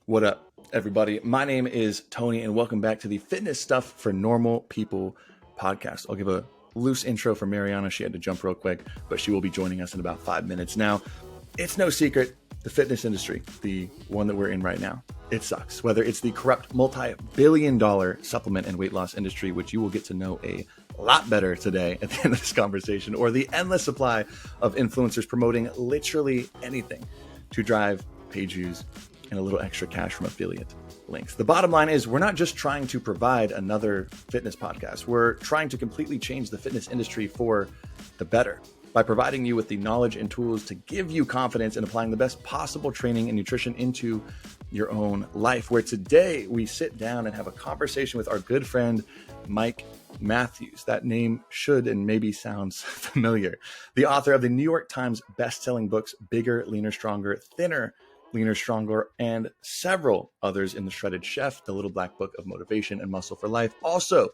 What up, everybody? My name is Tony, and welcome back to the Fitness Stuff for Normal People podcast. I'll give a loose intro for Mariana. She had to jump real quick, but she will be joining us in about 5 minutes. Now, it's no secret, the fitness industry, the one that we're in right now, it sucks. Whether it's the corrupt multi-billion-dollar supplement and weight loss industry, which you will get to know a lot better today at the end of this conversation, or the endless supply of influencers promoting literally anything to drive page views and a little extra cash from affiliate links. The bottom line is we're not just trying to provide another fitness podcast. We're trying to completely change the fitness industry for the better by providing you with the knowledge and tools to give you confidence in applying the best possible training and nutrition into your own life. Where today we sit down and have a conversation with our good friend, Mike Mathews. That name should and maybe sounds familiar. The author of the New York Times best-selling books, Bigger, Leaner, Stronger, Thinner, Leaner, Stronger, and several others in The Shredded Chef, The Little Black Book of Motivation and Muscle for Life. Also,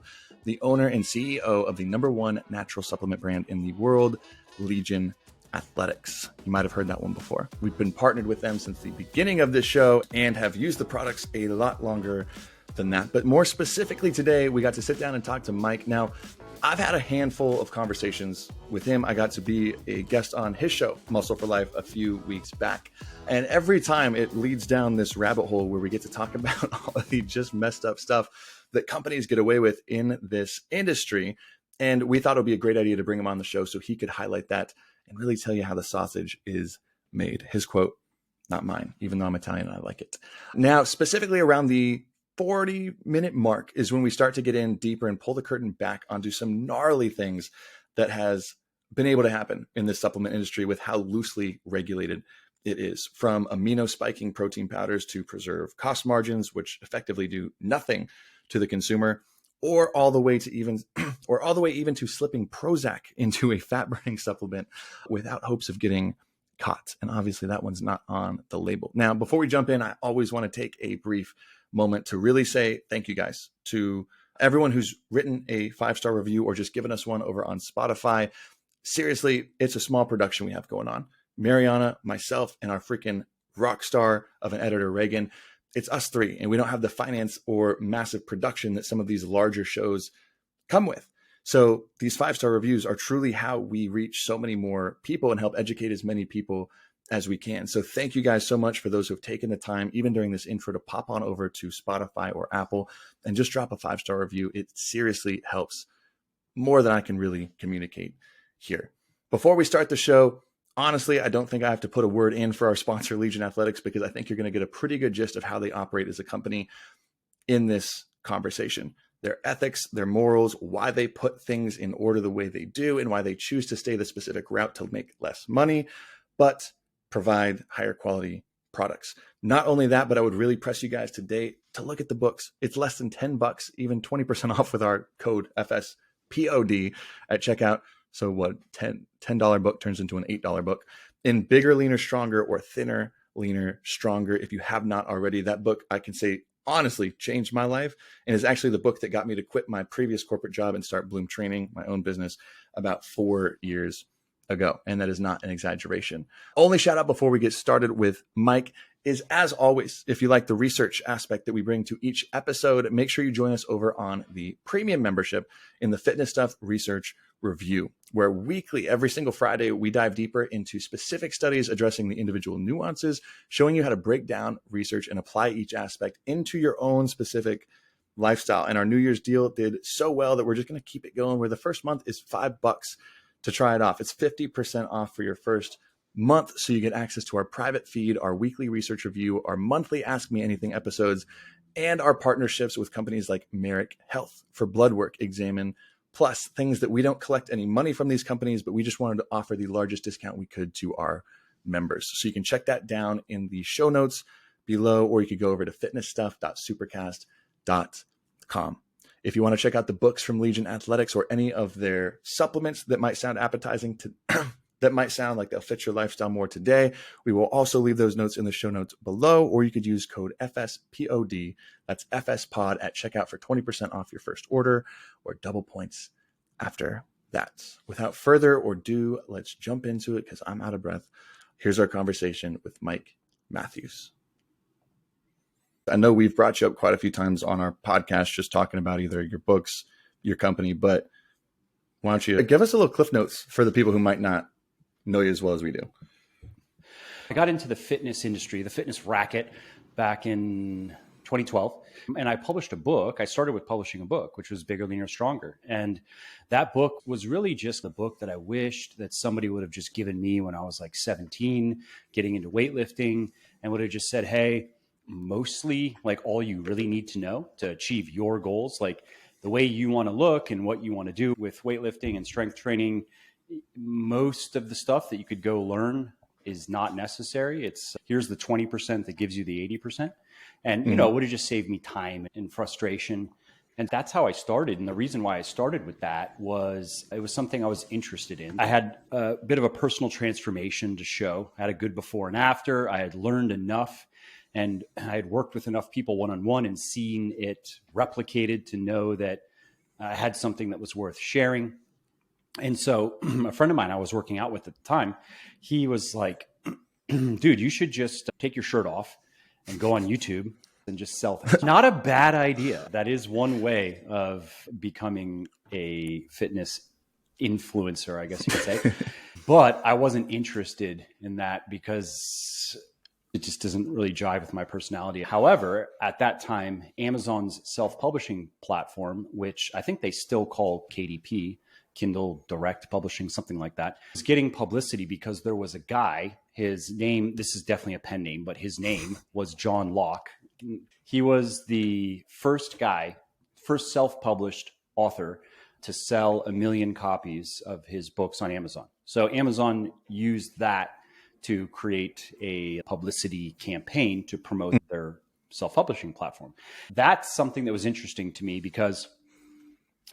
the owner and CEO of the #1 natural supplement brand in the world, Legion Athletics. You might have heard that one before. We've been partnered with them since the beginning of this show and have used the products a lot longer than that. But more specifically today, we got to sit down and talk to Mike. Now, I've had a handful of conversations with him. I got to be a guest on his show, Muscle for Life, a few weeks back. And every time it leads down this rabbit hole where we get to talk about all of the just messed up stuff that companies get away with in this industry. And we thought it would be a great idea to bring him on the show so he could highlight that and really tell you how the sausage is made. His quote, not mine, even though I'm Italian and I like it. Now, specifically around the 40-minute mark is when we start to get in deeper and pull the curtain back onto some gnarly things that has been able to happen in the supplement industry with how loosely regulated it is, from amino spiking protein powders to preserve cost margins, which effectively do nothing to the consumer, or all the way even to slipping Prozac into a fat burning supplement without hopes of getting caught. And obviously that one's not on the label. Now, before we jump in, I always want to take a brief moment to really say thank you guys to everyone who's written a 5-star review or just given us one over on Spotify. Seriously, it's a small production we have going on. Mariana, myself, and our freaking rock star of an editor, Reagan. It's us three, and we don't have the finance or massive production that some of these larger shows come with. So these 5-star reviews are truly how we reach so many more people and help educate as many people as we can. So thank you guys so much for those who have taken the time, even during this intro, to pop on over to Spotify or Apple and just drop a 5-star review. It seriously helps more than I can really communicate here. Before we start the show, honestly, I don't think I have to put a word in for our sponsor, Legion Athletics, because I think you're going to get a pretty good gist of how they operate as a company in this conversation. Their ethics, their morals, why they put things in order the way they do, and why they choose to stay the specific route to make less money, but provide higher quality products. Not only that, but I would really press you guys today to look at the books. It's less than $10, even 20% off with our code FSPOD at checkout. So what, $10 book turns into an $8 book. In Bigger, Leaner, Stronger, or Thinner, Leaner, Stronger. If you have not already, that book, I can say, honestly changed my life, and is actually the book that got me to quit my previous corporate job and start Bloom Training, my own business, about 4 years ago. And that is not an exaggeration. Only shout out before we get started with Mike is, as always, if you like the research aspect that we bring to each episode, make sure you join us over on the premium membership in the Fitness Stuff Research Review, where weekly, every single Friday, we dive deeper into specific studies addressing the individual nuances, showing you how to break down research and apply each aspect into your own specific lifestyle. And our New Year's deal did so well that we're just going to keep it going, where the first month is $5 to try it off. It's 50% off for your first month. So you get access to our private feed, our weekly research review, our monthly Ask Me Anything episodes, and our partnerships with companies like Merrick Health for blood work, Examine, plus things that we don't collect any money from these companies, but we just wanted to offer the largest discount we could to our members. So you can check that down in the show notes below, or you could go over to fitnessstuff.supercast.com. If you want to check out the books from Legion Athletics or any of their supplements that might sound appetizing to that might sound like they'll fit your lifestyle more today, we will also leave those notes in the show notes below, or you could use code FSPOD, that's FSPOD, at checkout for 20% off your first order, or double points after that. Without further ado, let's jump into it because I'm out of breath. Here's our conversation with Mike Mathews. I know we've brought you up quite a few times on our podcast, just talking about either your books, your company, but why don't you give us a little cliff notes for the people who might not know you as well as we do? I got into the fitness industry, the fitness racket, back in 2012. And I published a book. I started with publishing a book, which was Bigger, Leaner, Stronger. And that book was really just the book that I wished that somebody would have just given me when I was like 17, getting into weightlifting, and would have just said, hey, mostly like all you really need to know to achieve your goals, like the way you want to look and what you want to do with weightlifting and strength training, most of the stuff that you could go learn is not necessary. It's here's the 20% that gives you the 80%. And, it would have just saved me time and frustration. And that's how I started. And the reason why I started with that was it was something I was interested in. I had a bit of a personal transformation to show. I had a good before and after. I had learned enough, and I had worked with enough people one-on-one and seen it replicated to know that I had something that was worth sharing. And so a friend of mine I was working out with at the time, he was like, dude, you should just take your shirt off and go on YouTube and just sell things. Not a bad idea. That is one way of becoming a fitness influencer, I guess you could say. But I wasn't interested in that because it just doesn't really jive with my personality. However, at that time, Amazon's self-publishing platform, which I think they still call KDP, Kindle Direct Publishing, something like that, was getting publicity because there was a guy, his name, this is definitely a pen name, but his name was John Locke. He was the first self-published author to sell 1 million copies of his books on Amazon. So Amazon used that to create a publicity campaign to promote their self-publishing platform. That's something that was interesting to me because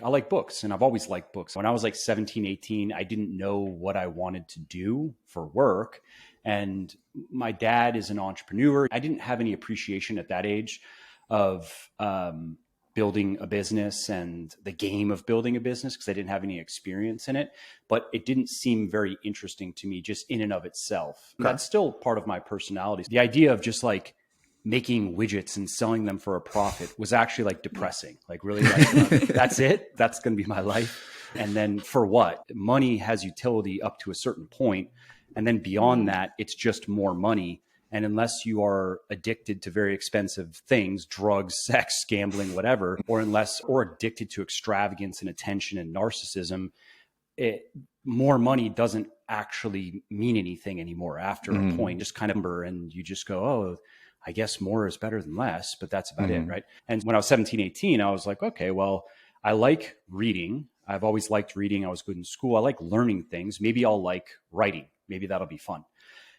I like books, and I've always liked books. When I was like 17, 18, I didn't know what I wanted to do for work. And my dad is an entrepreneur. I didn't have any appreciation at that age of building a business and the game of building a business because I didn't have any experience in it. But it didn't seem very interesting to me just in and of itself. Okay. That's still part of my personality. The idea of just like making widgets and selling them for a profit was actually like depressing. Like really, that's it. That's going to be my life. And then for what? Money has utility up to a certain point. And then beyond that, it's just more money. And unless you are addicted to very expensive things, drugs, sex, gambling, whatever, or addicted to extravagance and attention and narcissism, more money doesn't actually mean anything anymore after a point. Just kind of, and you just go, oh, I guess more is better than less, but that's about it, right? And when I was 17, 18, I was like, okay, well, I like reading. I've always liked reading. I was good in school. I like learning things. Maybe I'll like writing. Maybe that'll be fun.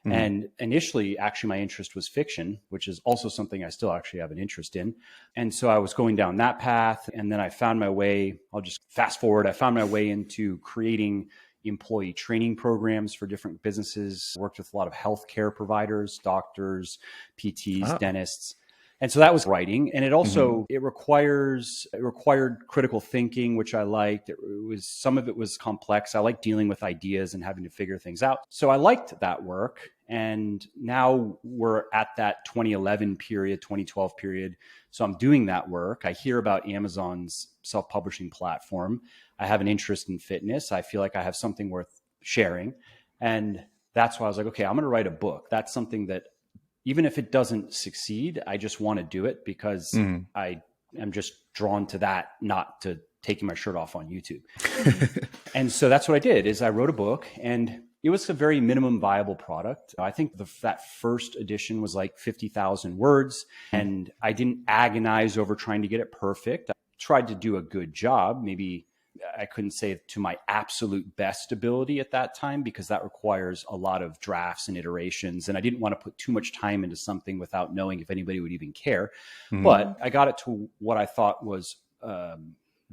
And initially, actually, my interest was fiction, which is also something I still actually have an interest in. And so I was going down that path. And then I found my way, I'll just fast forward, I found my way into creating employee training programs for different businesses, worked with a lot of healthcare providers, doctors, PTs, dentists. And so that was writing. And it also, it required critical thinking, which I liked. Some of it was complex. I like dealing with ideas and having to figure things out. So I liked that work. And now we're at that 2011 period, 2012 period. So I'm doing that work. I hear about Amazon's self-publishing platform. I have an interest in fitness. I feel like I have something worth sharing. And that's why I was like, okay, I'm going to write a book. That's something that even if it doesn't succeed, I just want to do it because I am just drawn to that, not to taking my shirt off on YouTube. And so that's what I did is I wrote a book, and it was a very minimum viable product. I think that first edition was like 50,000 words, and I didn't agonize over trying to get it perfect. I tried to do a good job. Maybe I couldn't say it to my absolute best ability at that time because that requires a lot of drafts and iterations. And I didn't want to put too much time into something without knowing if anybody would even care. But I got it to what I thought was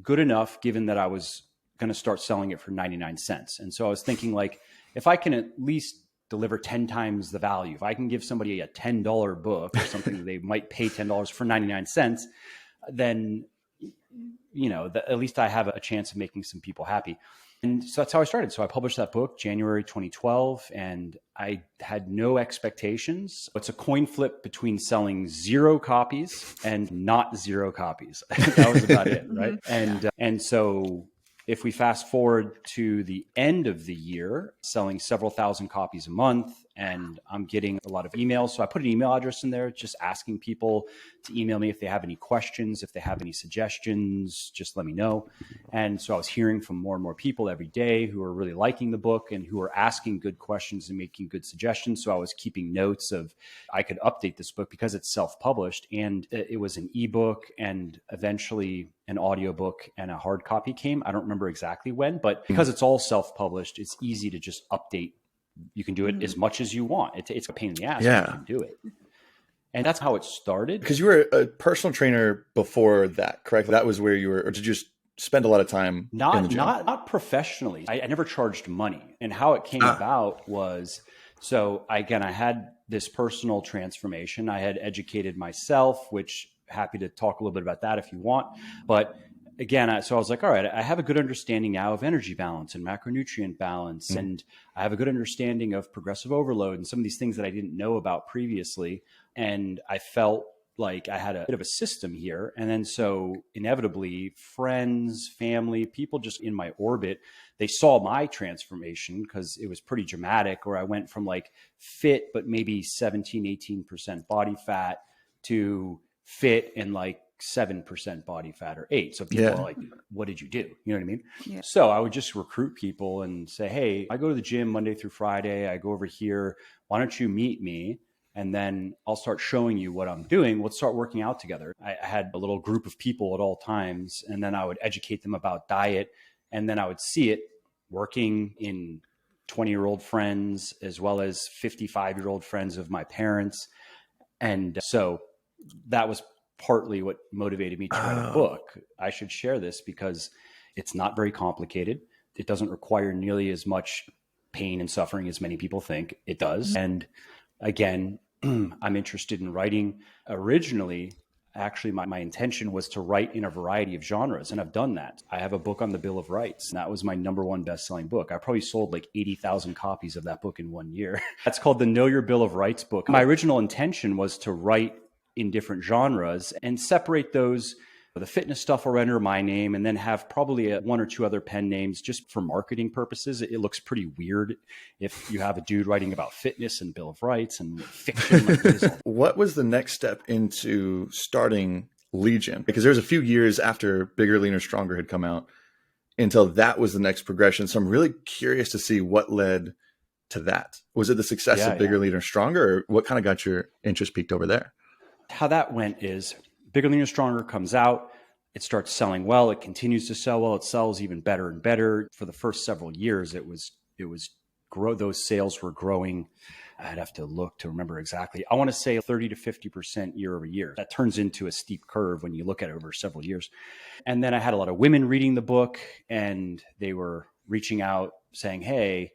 good enough, given that I was going to start selling it for 99 cents. And so I was thinking, like, if I can at least deliver 10 times the value, if I can give somebody a $10 book or something that they might pay $10 for 99 cents, then at least I have a chance of making some people happy. And so that's how I started. So I published that book January 2012, and I had no expectations. It's a coin flip between selling 0 copies and not 0 copies. That was about it, right? And so if we fast forward to the end of the year, selling several thousand copies a month, and I'm getting a lot of emails. So I put an email address in there, just asking people to email me if they have any questions, if they have any suggestions, just let me know. And so I was hearing from more and more people every day who are really liking the book and who are asking good questions and making good suggestions. So I was keeping notes of, I could update this book because it's self-published, and it was an ebook and eventually an audiobook and a hard copy came. I don't remember exactly when, but because it's all self-published, it's easy to just update. You can do it as much as you want. It's a pain in the ass, but you can do it. And that's how it started. Because you were a personal trainer before that, correct? That was where you were, or did you just spend a lot of time in the gym? Not professionally. I never charged money. And how it came about was, so I had this personal transformation. I had educated myself, which happy to talk a little bit about that if you want. But again, so I was like, all right, I have a good understanding now of energy balance and macronutrient balance. And I have a good understanding of progressive overload and some of these things that I didn't know about previously. And I felt like I had a bit of a system here. And then so inevitably friends, family, people just in my orbit, they saw my transformation because it was pretty dramatic, where I went from like fit, but maybe 17, 18% body fat to fit and like 7% body fat or 8. So people are like, what did you do? You know what I mean? Yeah. So I would just recruit people and say, hey, I go to the gym Monday through Friday. I go over here. Why don't you meet me? And then I'll start showing you what I'm doing. Let's start working out together. I had a little group of people at all times, and then I would educate them about diet. And then I would see it working in 20-year-old friends, as well as 55-year-old friends of my parents. And so that was partly what motivated me to write a book. I should share this because it's not very complicated. It doesn't require nearly as much pain and suffering as many people think it does. And again, I'm interested in writing. Originally, actually, my intention was to write in a variety of genres, and I've done that. I have a book on the Bill of Rights, and that was my #1 best-selling book. I probably sold like 80,000 copies of that book in 1 year. That's called the Know Your Bill of Rights book. My original intention was to write in different genres and separate those. The fitness stuff will under my name, and then have probably 1 or 2 other pen names just for marketing purposes. It looks pretty weird if you have a dude writing about fitness and Bill of Rights and fiction. Like this. What was the next step into starting Legion? Because there was a few years after Bigger, Leaner, Stronger had come out until that was the next progression. So I'm really curious to see what led to that. Was it the success of Bigger, Leaner, Stronger, or what kind of got your interest peaked over there? How that went is Bigger, Leaner, Stronger comes out. It starts selling well. It continues to sell well. It sells even better and better. For the first several years, it was those sales were growing. I'd have to look to remember exactly. I want to say 30 to 50% year over year. That turns into a steep curve when you look at it over several years. And then I had a lot of women reading the book, and they were reaching out saying, hey,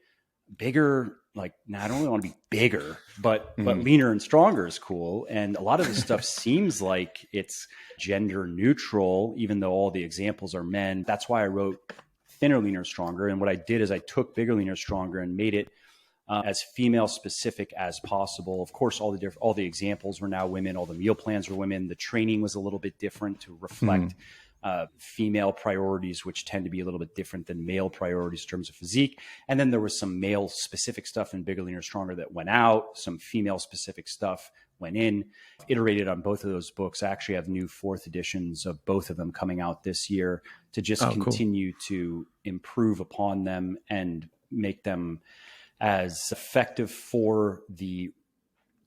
bigger, like, now I don't really want to be bigger, but leaner and stronger is cool. And a lot of this stuff seems like it's gender neutral, even though all the examples are men. That's why I wrote Thinner, Leaner, Stronger. And what I did is I took Bigger, Leaner, Stronger and made it as female specific as possible. Of course, all the examples were now women. All the meal plans were women. The training was a little bit different to reflect female priorities, which tend to be a little bit different than male priorities in terms of physique. And then there was some male specific stuff in Bigger, Leaner, Stronger that went out. Some female specific stuff went in. Iterated on both of those books. I actually have new 4th editions of both of them coming out this year to just continue to improve upon them and make them as effective for the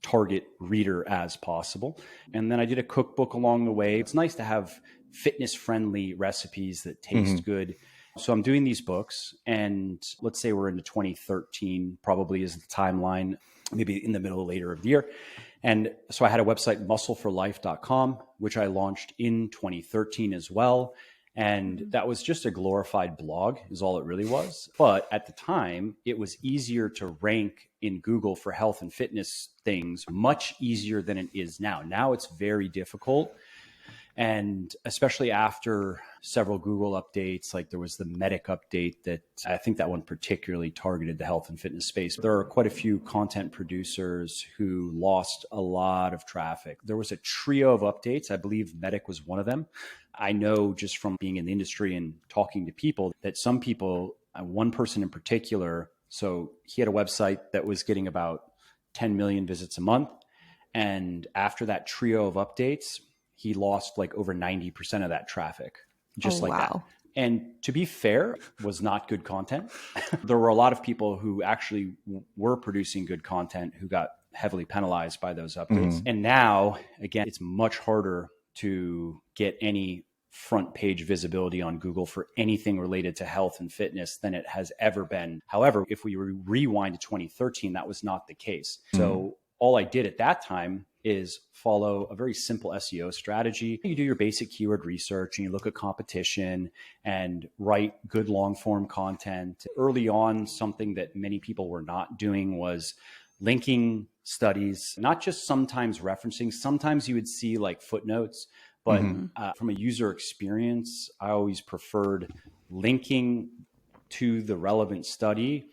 target reader as possible. And then I did a cookbook along the way. It's nice to have fitness-friendly recipes that taste good. So I'm doing these books, and let's say we're into 2013, probably is the timeline, maybe in the middle or later of the year. And so I had a website, muscleforlife.com, which I launched in 2013 as well. And that was just a glorified blog is all it really was. But at the time, it was easier to rank in Google for health and fitness things, much easier than it is now. Now it's very difficult. And especially after several Google updates, like there was the Medic update that I think that one particularly targeted the health and fitness space. There are quite a few content producers who lost a lot of traffic. There was a trio of updates. I believe Medic was one of them. I know just from being in the industry and talking to people that some people, one person in particular, so he had a website that was getting about 10 million visits a month. And after that trio of updates, he lost like over 90% of that traffic, just that. And to be fair, was not good content. There were a lot of people who actually were producing good content who got heavily penalized by those updates. And now, again, it's much harder to get any front page visibility on Google for anything related to health and fitness than it has ever been. However, if we rewind to 2013, that was not the case. So all I did at that time is follow a very simple SEO strategy. You do your basic keyword research and you look at competition and write good long form content. Early on, something that many people were not doing was linking studies, not just sometimes referencing. Sometimes you would see like footnotes, but from a user experience, I always preferred linking to the relevant study,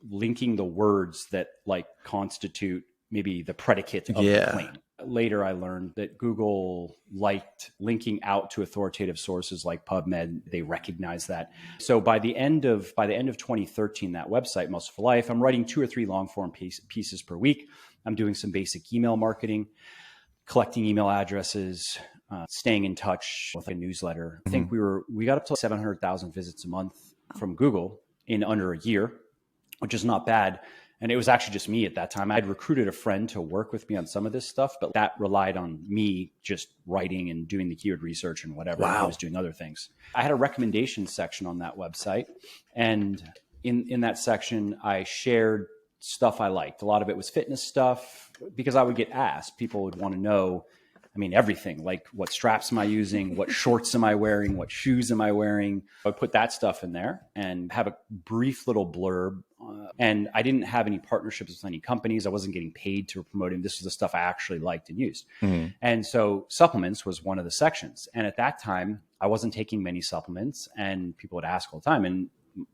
linking the words that like constitute maybe the predicate of the claim. Later, I learned that Google liked linking out to authoritative sources like PubMed. They recognized that. So by the end of 2013, that website, Muscle for Life, I'm writing 2 or 3 long form pieces per week. I'm doing some basic email marketing, collecting email addresses, staying in touch with a newsletter. I think we got up to 700,000 visits a month from Google in under a year, which is not bad. And it was actually just me at that time. I'd recruited a friend to work with me on some of this stuff, but that relied on me just writing and doing the keyword research and whatever. I was doing other things. I had a recommendation section on that website. And in that section, I shared stuff I liked. A lot of it was fitness stuff because I would get asked. People would want to know, I mean, everything, like what straps am I using? What shorts am I wearing? What shoes am I wearing? I would put that stuff in there and have a brief little blurb. And I didn't have any partnerships with any companies. I wasn't getting paid to promote them. This was the stuff I actually liked and used. And so supplements was one of the sections. And at that time, I wasn't taking many supplements and people would ask all the time. And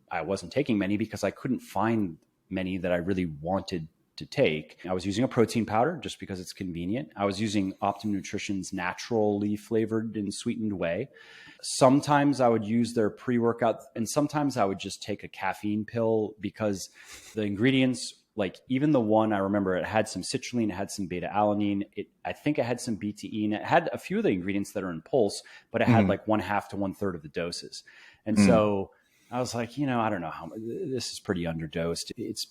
I wasn't taking many because I couldn't find many that I really wanted to take. I was using a protein powder just because it's convenient. I was using Optimum Nutrition's naturally flavored and sweetened whey. Sometimes I would use their pre-workout and sometimes I would just take a caffeine pill because the ingredients, like even the one I remember, it had some citrulline, it had some beta alanine. I think it had some BTE and it had a few of the ingredients that are in Pulse, but it had like 1/2 to 1/3 of the doses. And so I was like, I don't know how this is pretty underdosed. It's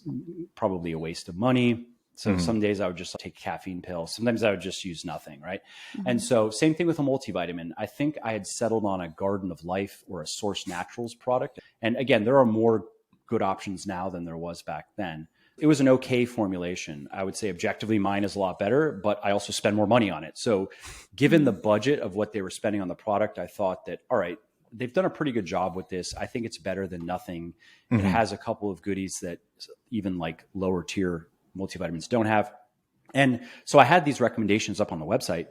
probably a waste of money. So some days I would just take a caffeine pill. Sometimes I would just use nothing. Right. And so same thing with a multivitamin. I think I had settled on a Garden of Life or a Source Naturals product. And again, there are more good options now than there was back then. It was an okay formulation. I would say objectively mine is a lot better, but I also spend more money on it. So given the budget of what they were spending on the product, I thought that, all right, they've done a pretty good job with this. I think it's better than nothing. It has a couple of goodies that even like lower tier multivitamins don't have. And so I had these recommendations up on the website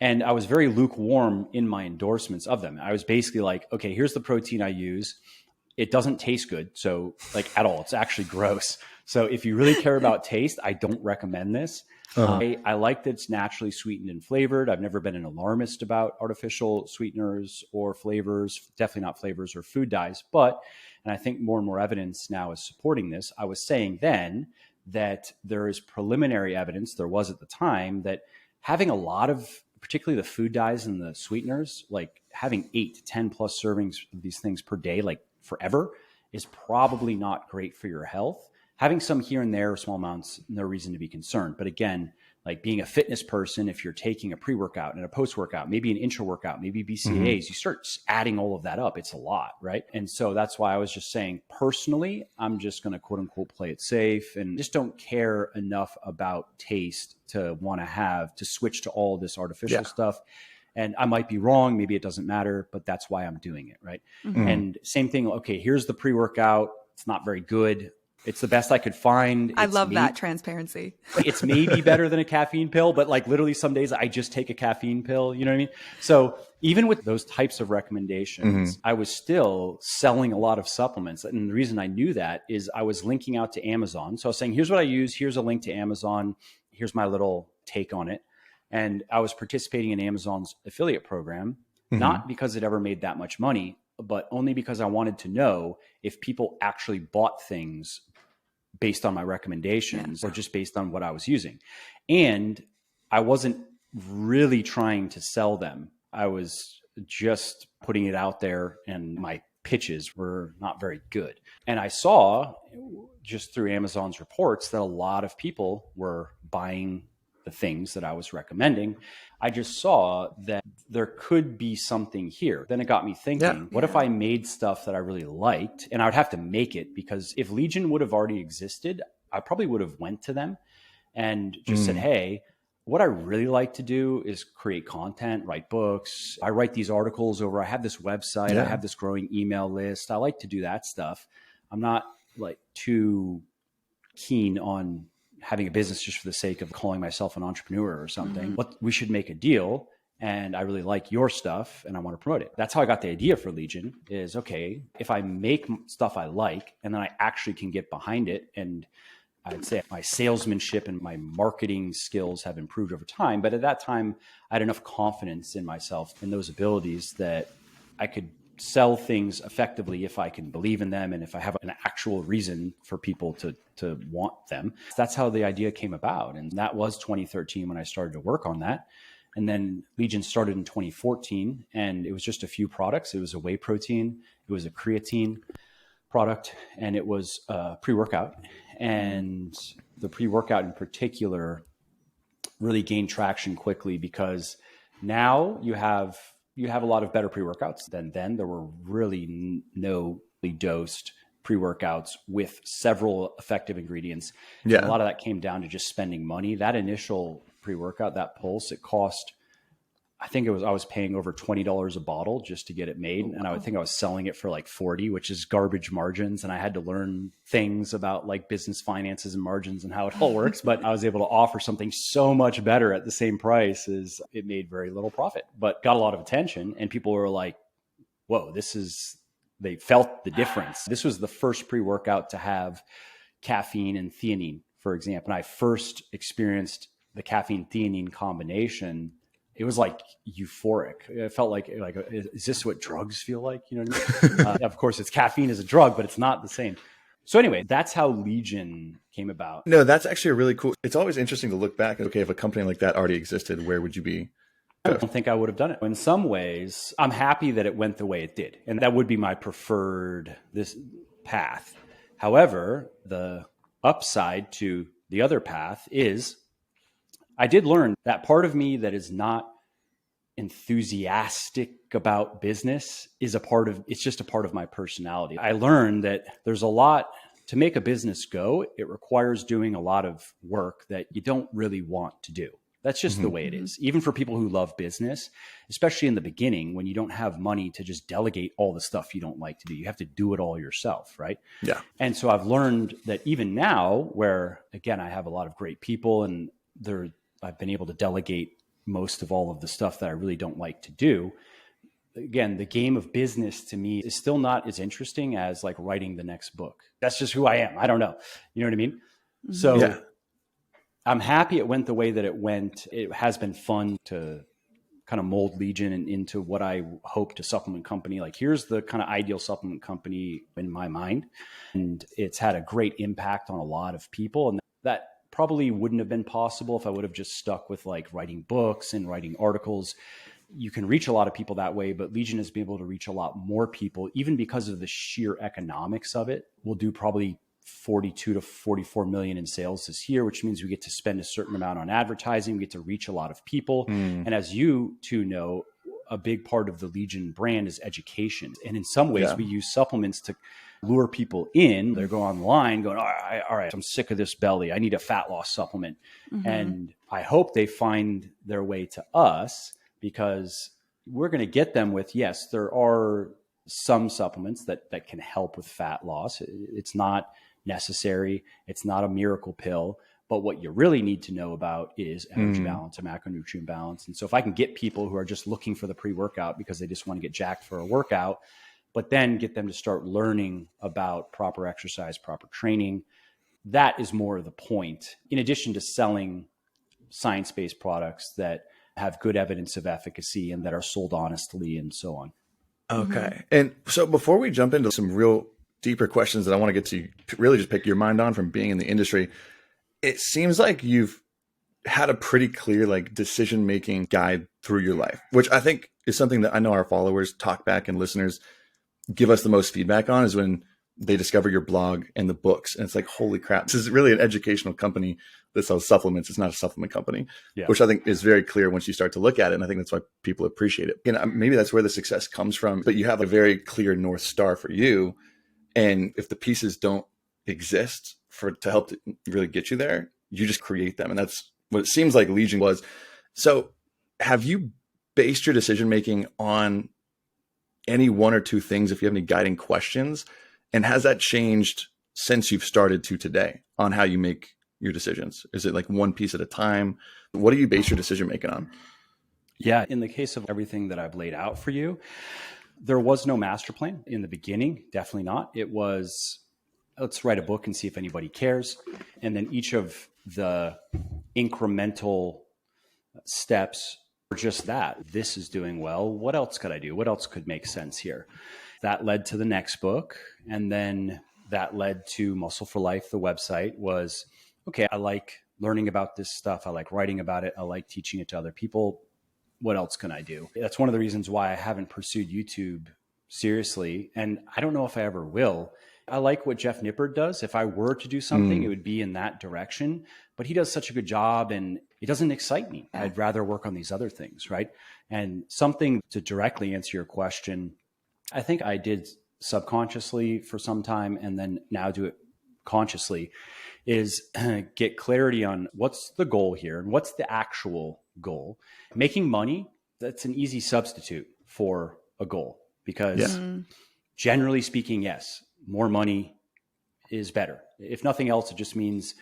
and I was very lukewarm in my endorsements of them. I was basically like, okay, here's the protein I use. It doesn't taste good. So like at all, it's actually gross. So if you really care about taste, I don't recommend this. I like that it's naturally sweetened and flavored. I've never been an alarmist about artificial sweeteners or flavors, definitely not flavors or food dyes. But, and I think more and more evidence now is supporting this. I was saying then that there is preliminary evidence, there was at the time, that having a lot of, particularly the food dyes and the sweeteners, like having 8 to 10 plus servings of these things per day, like forever, is probably not great for your health. Having some here and there, small amounts, no reason to be concerned. But again, like being a fitness person, if you're taking a pre-workout and a post-workout, maybe an intra-workout, maybe BCAAs, you start adding all of that up. It's a lot, right? And so that's why I was just saying, personally, I'm just going to quote unquote play it safe and just don't care enough about taste to want to switch to all this artificial stuff. And I might be wrong. Maybe it doesn't matter, but that's why I'm doing it, right? And same thing. Okay, here's the pre-workout. It's not very good. It's the best I could find. I love that transparency. It's maybe better than a caffeine pill, but like literally some days I just take a caffeine pill. You know what I mean? So even with those types of recommendations, I was still selling a lot of supplements. And the reason I knew that is I was linking out to Amazon. So I was saying, here's what I use. Here's a link to Amazon. Here's my little take on it. And I was participating in Amazon's affiliate program, not because it ever made that much money, but only because I wanted to know if people actually bought things based on my recommendations or just based on what I was using. And I wasn't really trying to sell them. I was just putting it out there, and my pitches were not very good. And I saw just through Amazon's reports that a lot of people were buying the things that I was recommending. I just saw that there could be something here. Then it got me thinking, what if I made stuff that I really liked? And I would have to make it, because if Legion would have already existed, I probably would have went to them and just said, hey, what I really like to do is create content, write books. I write these articles over. I have this website. I have this growing email list. I like to do that stuff. I'm not like too keen on having a business just for the sake of calling myself an entrepreneur or something. But we should make a deal, and I really like your stuff and I want to promote it. That's how I got the idea for Legion is, okay, if I make stuff I like and then I actually can get behind it, and I'd say my salesmanship and my marketing skills have improved over time. But at that time, I had enough confidence in myself and those abilities that I could sell things effectively if I can believe in them and if I have an actual reason for people to want them. That's how the idea came about. And that was 2013 when I started to work on that. And then Legion started in 2014, and it was just a few products. It was a whey protein, it was a creatine product, and it was a pre-workout. And the pre-workout in particular really gained traction quickly, because now you have a lot of better pre-workouts than then. There were really no dosed pre-workouts with several effective ingredients. Yeah. And a lot of that came down to just spending money. That initial pre-workout, that Pulse, it cost, I was paying over $20 a bottle just to get it made. And I would think I was selling it for like 40, which is garbage margins. And I had to learn things about like business finances and margins and how it all works. But I was able to offer something so much better at the same price as it made very little profit, but got a lot of attention. And people were like, whoa, they felt the difference. This was the first pre-workout to have caffeine and theanine, for example. And I first experienced the caffeine theanine combination. It was like euphoric. It felt like, is this what drugs feel like? You know what I mean? Of course, caffeine is a drug, but it's not the same. So anyway, that's how Legion came about. No, that's actually a really cool. It's always interesting to look back. Okay, if a company like that already existed, where would you be? I don't think I would have done it. In some ways, I'm happy that it went the way it did. And that would be my preferred path. However, the upside to the other path is I did learn that part of me that is not enthusiastic about business it's just a part of my personality. I learned that there's a lot to make a business go. It requires doing a lot of work that you don't really want to do. That's just the way it is. Even for people who love business, especially in the beginning, when you don't have money to just delegate all the stuff you don't like to do, you have to do it all yourself, right? Yeah. And so I've learned that even now, where again, I have a lot of great people and I've been able to delegate most of all of the stuff that I really don't like to do. Again, the game of business to me is still not as interesting as like writing the next book. That's just who I am. I don't know. You know what I mean? So I'm happy it went the way that it went. It has been fun to kind of mold Legion into what I hope to supplement company. Like here's the kind of ideal supplement company in my mind. And it's had a great impact on a lot of people. And that probably wouldn't have been possible if I would have just stuck with like writing books and writing articles. You can reach a lot of people that way, but Legion has been able to reach a lot more people, even because of the sheer economics of it. We'll do probably 42 to 44 million in sales this year, which means we get to spend a certain amount on advertising. We get to reach a lot of people. And as you two know, a big part of the Legion brand is education. And in some ways we use supplements to lure people in. They go online going, all right, I'm sick of this belly. I need a fat loss supplement. And I hope they find their way to us, because we're going to get them with, yes, there are some supplements that can help with fat loss. It's not necessary. It's not a miracle pill. But what you really need to know about is energy balance and macronutrient balance. And so if I can get people who are just looking for the pre-workout because they just want to get jacked for a workout, but then get them to start learning about proper exercise, proper training, that is more the point. In addition to selling science-based products that have good evidence of efficacy and that are sold honestly and so on. Okay. And so before we jump into some real deeper questions that I want to get to really just pick your mind on from being in the industry, it seems like you've had a pretty clear like decision-making guide through your life, which I think is something that I know our followers, talk back and listeners give us the most feedback on, is when they discover your blog and the books. And it's like, holy crap, this is really an educational company that sells supplements. It's not a supplement company, which I think is very clear once you start to look at it. And I think that's why people appreciate it. And maybe that's where the success comes from, but you have a very clear North Star for you. And if the pieces don't exist to help to really get you there, you just create them. And that's what it seems like Legion was. So have you based your decision-making on any one or two things, if you have any guiding questions? And has that changed since you've started to today on how you make your decisions? Is it like one piece at a time? What do you base your decision-making on? Yeah. In the case of everything that I've laid out for you, there was no master plan in the beginning. Definitely not. It was, let's write a book and see if anybody cares. And then each of the incremental steps were just that. This is doing well. What else could I do? What else could make sense here? That led to the next book. And then that led to Muscle for Life. The website was, okay, I like learning about this stuff. I like writing about it. I like teaching it to other people. What else can I do? That's one of the reasons why I haven't pursued YouTube seriously. And I don't know if I ever will. I like what Jeff Nippard does. If I were to do something, it would be in that direction. But he does such a good job and it doesn't excite me. I'd rather work on these other things, right? And something to directly answer your question, I think I did subconsciously for some time and then now do it consciously, is get clarity on what's the goal here and what's the actual goal. Making money, that's an easy substitute for a goal because generally speaking, yes, more money is better. If nothing else, it just means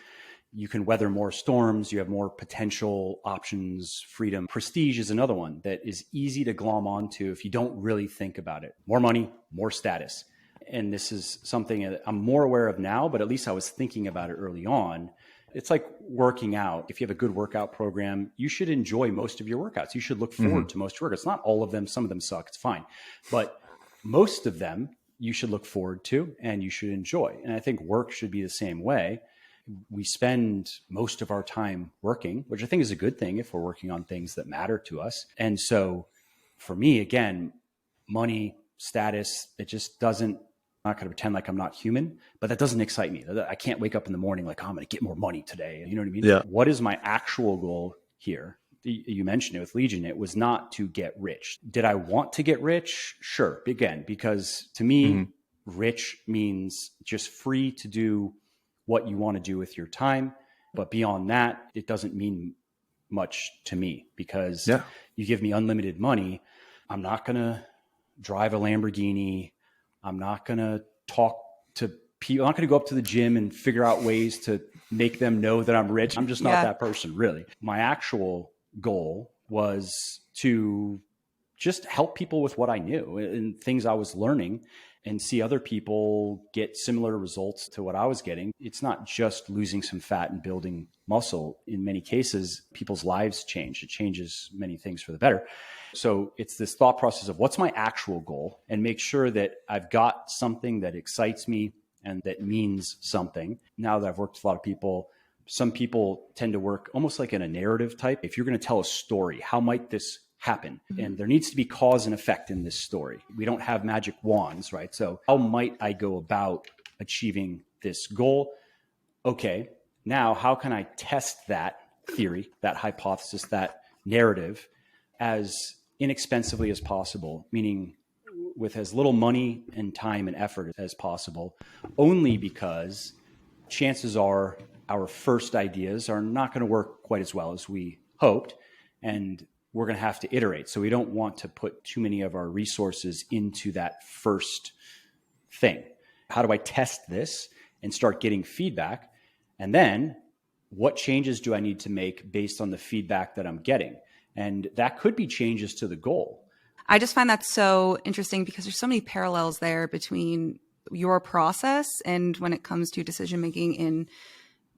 you can weather more storms. You have more potential options, freedom. Prestige is another one that is easy to glom onto if you don't really think about it. More money, more status. And this is something that I'm more aware of now, but at least I was thinking about it early on. It's like working out. If you have a good workout program, you should enjoy most of your workouts. You should look forward to most of your workouts. Not all of them. Some of them suck. It's fine. But most of them you should look forward to and you should enjoy. And I think work should be the same way. We spend most of our time working, which I think is a good thing if we're working on things that matter to us. And so for me, again, money, status, it just doesn't, I'm not going to pretend like I'm not human, but that doesn't excite me. I can't wake up in the morning like, oh, I'm going to get more money today. You know what I mean? Yeah. What is my actual goal here? You mentioned it with Legion. It was not to get rich. Did I want to get rich? Sure. Again, because to me, rich means just free to do what you want to do with your time. But beyond that, it doesn't mean much to me because you give me unlimited money. I'm not going to drive a Lamborghini. I'm not going to talk to people. I'm not going to go up to the gym and figure out ways to make them know that I'm rich. I'm just not that person, really. My actual goal was to just help people with what I knew and things I was learning and see other people get similar results to what I was getting. It's not just losing some fat and building muscle. In many cases, people's lives change. It changes many things for the better. So it's this thought process of what's my actual goal and make sure that I've got something that excites me and that means something. Now that I've worked with a lot of people, some people tend to work almost like in a narrative type. If you're going to tell a story, how might this happen? And there needs to be cause and effect in this story. We don't have magic wands, right? So how might I go about achieving this goal? Okay, now how can I test that theory, that hypothesis, that narrative as inexpensively as possible, meaning with as little money and time and effort as possible, only because chances are our first ideas are not going to work quite as well as we hoped. And we're going to have to iterate. So we don't want to put too many of our resources into that first thing. How do I test this? and start getting feedback. And then what changes do I need to make based on the feedback that I'm getting? And that could be changes to the goal. I just find that so interesting because there's so many parallels there between your process and when it comes to decision making in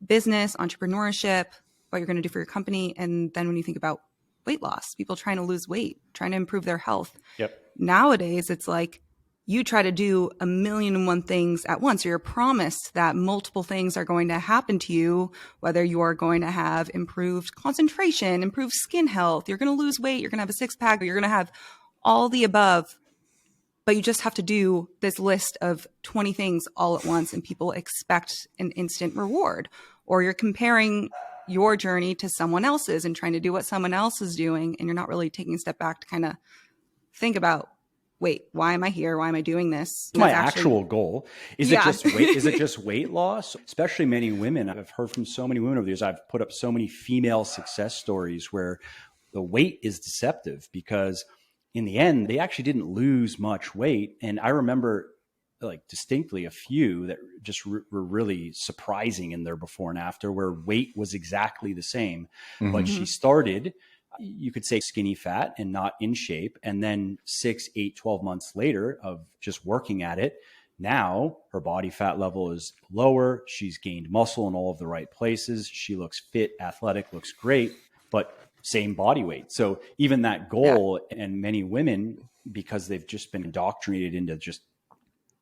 business, entrepreneurship, what you're going to do for your company. And then when you think about weight loss, people trying to lose weight, trying to improve their health. Yep. Nowadays, it's like you try to do 1,000,001 things at once, or you're promised that multiple things are going to happen to you, whether you are going to have improved concentration, improved skin health, you're going to lose weight, you're going to have a six pack, or you're going to have all the above. But you just have to do this list of 20 things all at once, and people expect an instant reward. Or you're comparing your journey to someone else's and trying to do what someone else is doing, and you're not really taking a step back to kind of think about, wait, why am I here? Why am I doing this? My actual goal. Is it just weight? Is it just weight loss? Especially many women. I've heard from so many women over the years. I've put up so many female success stories where the weight is deceptive, because in the end, they actually didn't lose much weight. And I remember like distinctly a few that just were really surprising in their before and after, where weight was exactly the same, but she started, you could say, skinny fat and not in shape. And then 6, 8, 12 months later of just working at it, now her body fat level is lower. She's gained muscle in all of the right places. She looks fit, athletic, looks great, but same body weight. So even that goal, and many women, because they've just been indoctrinated into just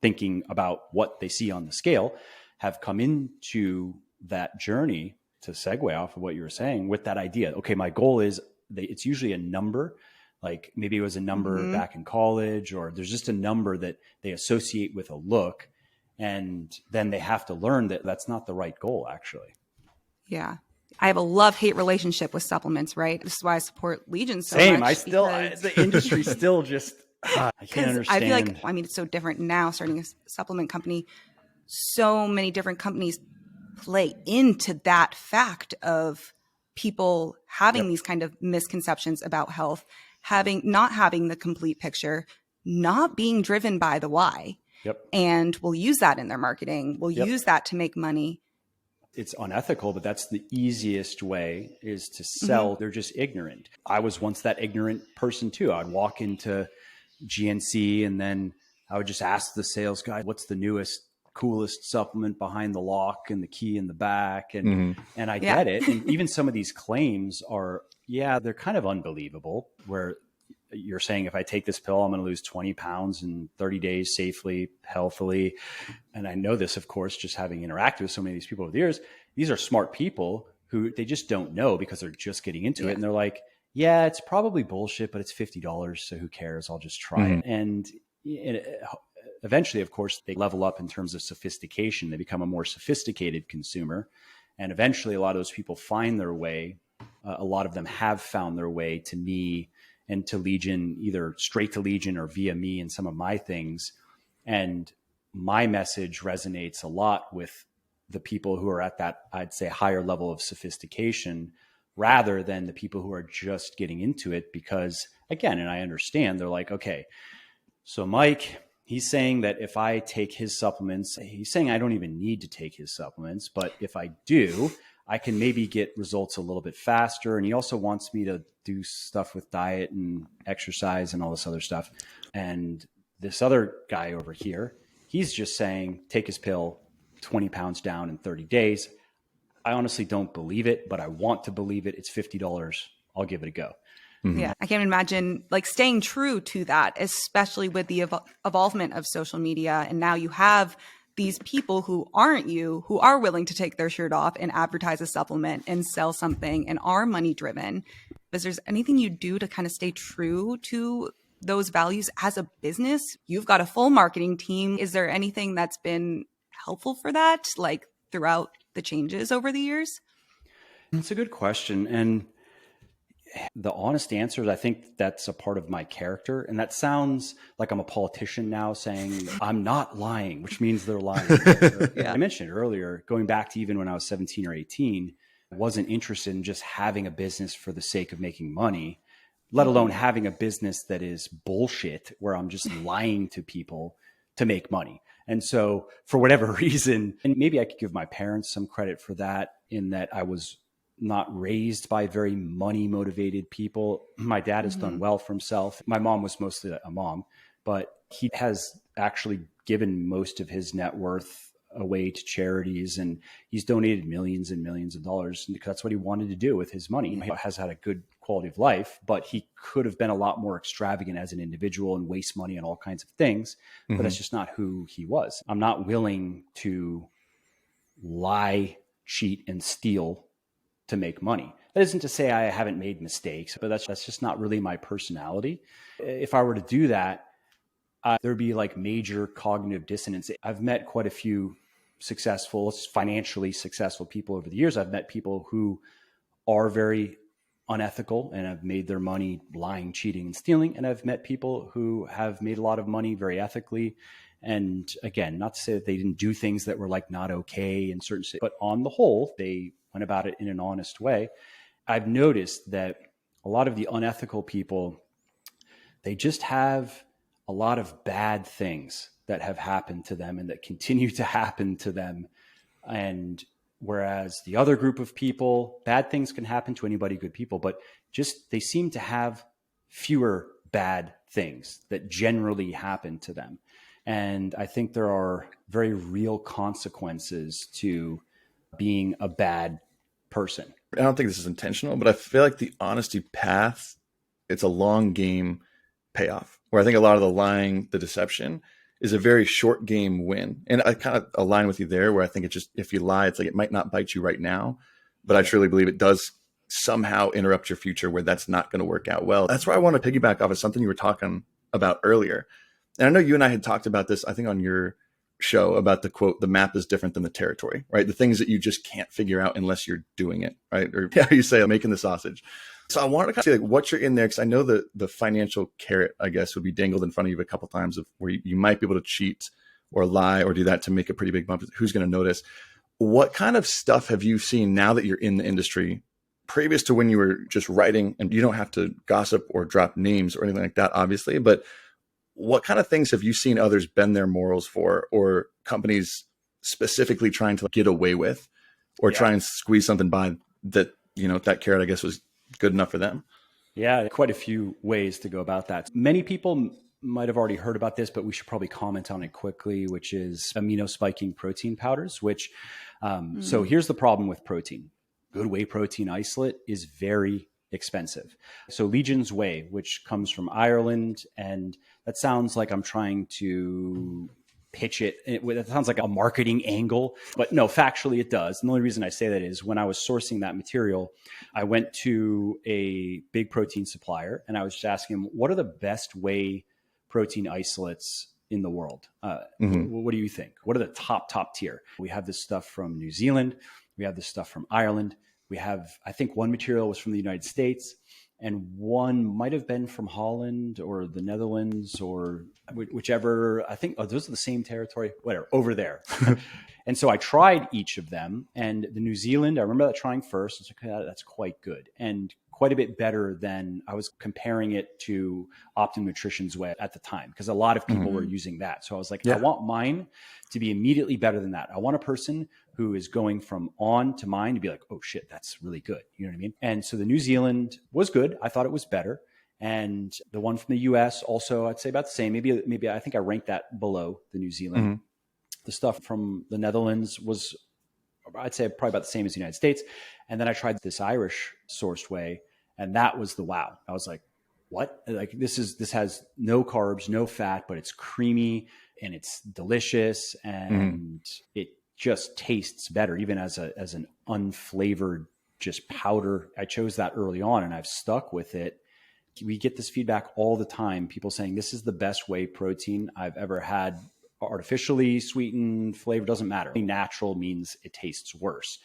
thinking about what they see on the scale, have come into that journey, to segue off of what you were saying, with that idea. Okay, my goal is, it's usually a number, like maybe it was a number back in college, or there's just a number that they associate with a look. And then they have to learn that that's not the right goal, actually. Yeah. I have a love-hate relationship with supplements, right? This is why I support Legion so much. Same. The industry still just, I can't understand. I feel like, I mean, it's so different now starting a supplement company. So many different companies play into that fact of people having these kind of misconceptions about health, not having the complete picture, not being driven by the why. And will use that in their marketing, will use that to make money. It's unethical, but that's the easiest way, is to sell. They're just ignorant. I was once that ignorant person too. I'd walk into GNC and then I would just ask the sales guy, what's the newest, coolest supplement behind the lock and the key in the back? And I get it. And even some of these claims are, they're kind of unbelievable, where you're saying, if I take this pill, I'm going to lose 20 pounds in 30 days safely, healthily. And I know this, of course, just having interacted with so many of these people over the years. These are smart people who they just don't know because they're just getting into it. And they're like, yeah, it's probably bullshit, but it's $50. So who cares? I'll just try it. And eventually, of course, they level up in terms of sophistication. They become a more sophisticated consumer. And eventually, a lot of those people find their way. A lot of them have found their way to me and to Legion, either straight to Legion or via me and some of my things. And my message resonates a lot with the people who are at that, I'd say, higher level of sophistication, rather than the people who are just getting into it. Because again, and I understand, they're like, okay, so Mike, he's saying that if I take his supplements, he's saying I don't even need to take his supplements, but if I do, I can maybe get results a little bit faster. And he also wants me to do stuff with diet and exercise and all this other stuff. And this other guy over here, he's just saying, take his pill, 20 pounds down in 30 days. I honestly don't believe it, but I want to believe it. It's $50. I'll give it a go. Yeah, I can't imagine like staying true to that, especially with the evolvement of social media. And now you have these people who aren't you, who are willing to take their shirt off and advertise a supplement and sell something and are money driven. Is there anything you do to kind of stay true to those values as a business? You've got a full marketing team. Is there anything that's been helpful for that, like throughout the changes over the years? It's a good question. And the honest answer is, I think that's a part of my character. And that sounds like I'm a politician now saying I'm not lying, which means they're lying. I mentioned it earlier, going back to even when I was 17 or 18, I wasn't interested in just having a business for the sake of making money, let alone having a business that is bullshit, where I'm just lying to people to make money. And so for whatever reason, and maybe I could give my parents some credit for that, in that I was not raised by very money motivated people. My dad has done well for himself. My mom was mostly a mom, but he has actually given most of his net worth away to charities, and he's donated millions and millions of dollars because that's what he wanted to do with his money. He has had a good quality of life, but he could have been a lot more extravagant as an individual and waste money on all kinds of things. But that's just not who he was. I'm not willing to lie, cheat, and steal to make money. That isn't to say I haven't made mistakes, but that's just not really my personality. If I were to do that, there'd be like major cognitive dissonance. I've met quite a few successful, financially successful people over the years. I've met people who are very unethical and have made their money lying, cheating, and stealing. And I've met people who have made a lot of money very ethically. And again, not to say that they didn't do things that were like not okay in certain, but on the whole, they went about it in an honest way. I've noticed that a lot of the unethical people, they just have a lot of bad things that have happened to them and that continue to happen to them. And whereas the other group of people, bad things can happen to anybody, good people, but just they seem to have fewer bad things that generally happen to them. And I think there are very real consequences to being a bad person. I don't think this is intentional, but I feel like the honesty path, it's a long game payoff, where I think a lot of the lying, the deception is a very short game win. And I kind of align with you there, where I think it just, if you lie, it's like, it might not bite you right now, but I truly believe it does somehow interrupt your future where that's not going to work out well. That's why I want to piggyback off of something you were talking about earlier. And I know you and I had talked about this, I think on your show, about the quote, the map is different than the territory, right? The things that you just can't figure out unless you're doing it, right? Or how you say, making the sausage. So I wanted to kind of see like what you're in there, because I know that the financial carrot, I guess, would be dangled in front of you a couple of times of where you might be able to cheat or lie or do that to make a pretty big bump. Who's going to notice? What kind of stuff have you seen now that you're in the industry, previous to when you were just writing? And you don't have to gossip or drop names or anything like that, obviously, but what kind of things have you seen others bend their morals for, or companies specifically trying to get away with, or try and squeeze something by that, you know, that carrot, I guess, was good enough for them? Yeah, quite a few ways to go about that. Many people might have already heard about this, but we should probably comment on it quickly, which is amino spiking protein powders, which, so here's the problem with protein. Good whey protein isolate is very expensive. So Legion's Whey, which comes from Ireland, and that sounds like I'm trying to pitch it. It sounds like a marketing angle, but no, factually it does. And the only reason I say that is when I was sourcing that material, I went to a big protein supplier and I was just asking him, what are the best whey protein isolates in the world? What do you think? What are the top tier? We have this stuff from New Zealand. We have this stuff from Ireland. We have, I think one material was from the United States and one might have been from Holland or the Netherlands or whichever. I think, those are the same territory, whatever, over there. And so I tried each of them, and the New Zealand, I remember that trying first. It's like, that's quite good and quite a bit better than I was comparing it to Optimum Nutrition's Whey at the time, because a lot of people were using that. So I was like, I want mine to be immediately better than that. I want a person who is going from on to mine to be like, oh shit, that's really good. You know what I mean? And so the New Zealand was good. I thought it was better. And the one from the US also, I'd say about the same. Maybe I think I ranked that below the New Zealand. The stuff from the Netherlands was, I'd say, probably about the same as the United States. And then I tried this Irish sourced whey, and that was the wow. I was like, what? Like this has no carbs, no fat, but it's creamy and it's delicious and it just tastes better, even as an unflavored just powder. I chose that early on and I've stuck with it. We get this feedback all the time. People saying this is the best whey protein I've ever had. Artificially sweetened flavor doesn't matter. Natural means it tastes worse.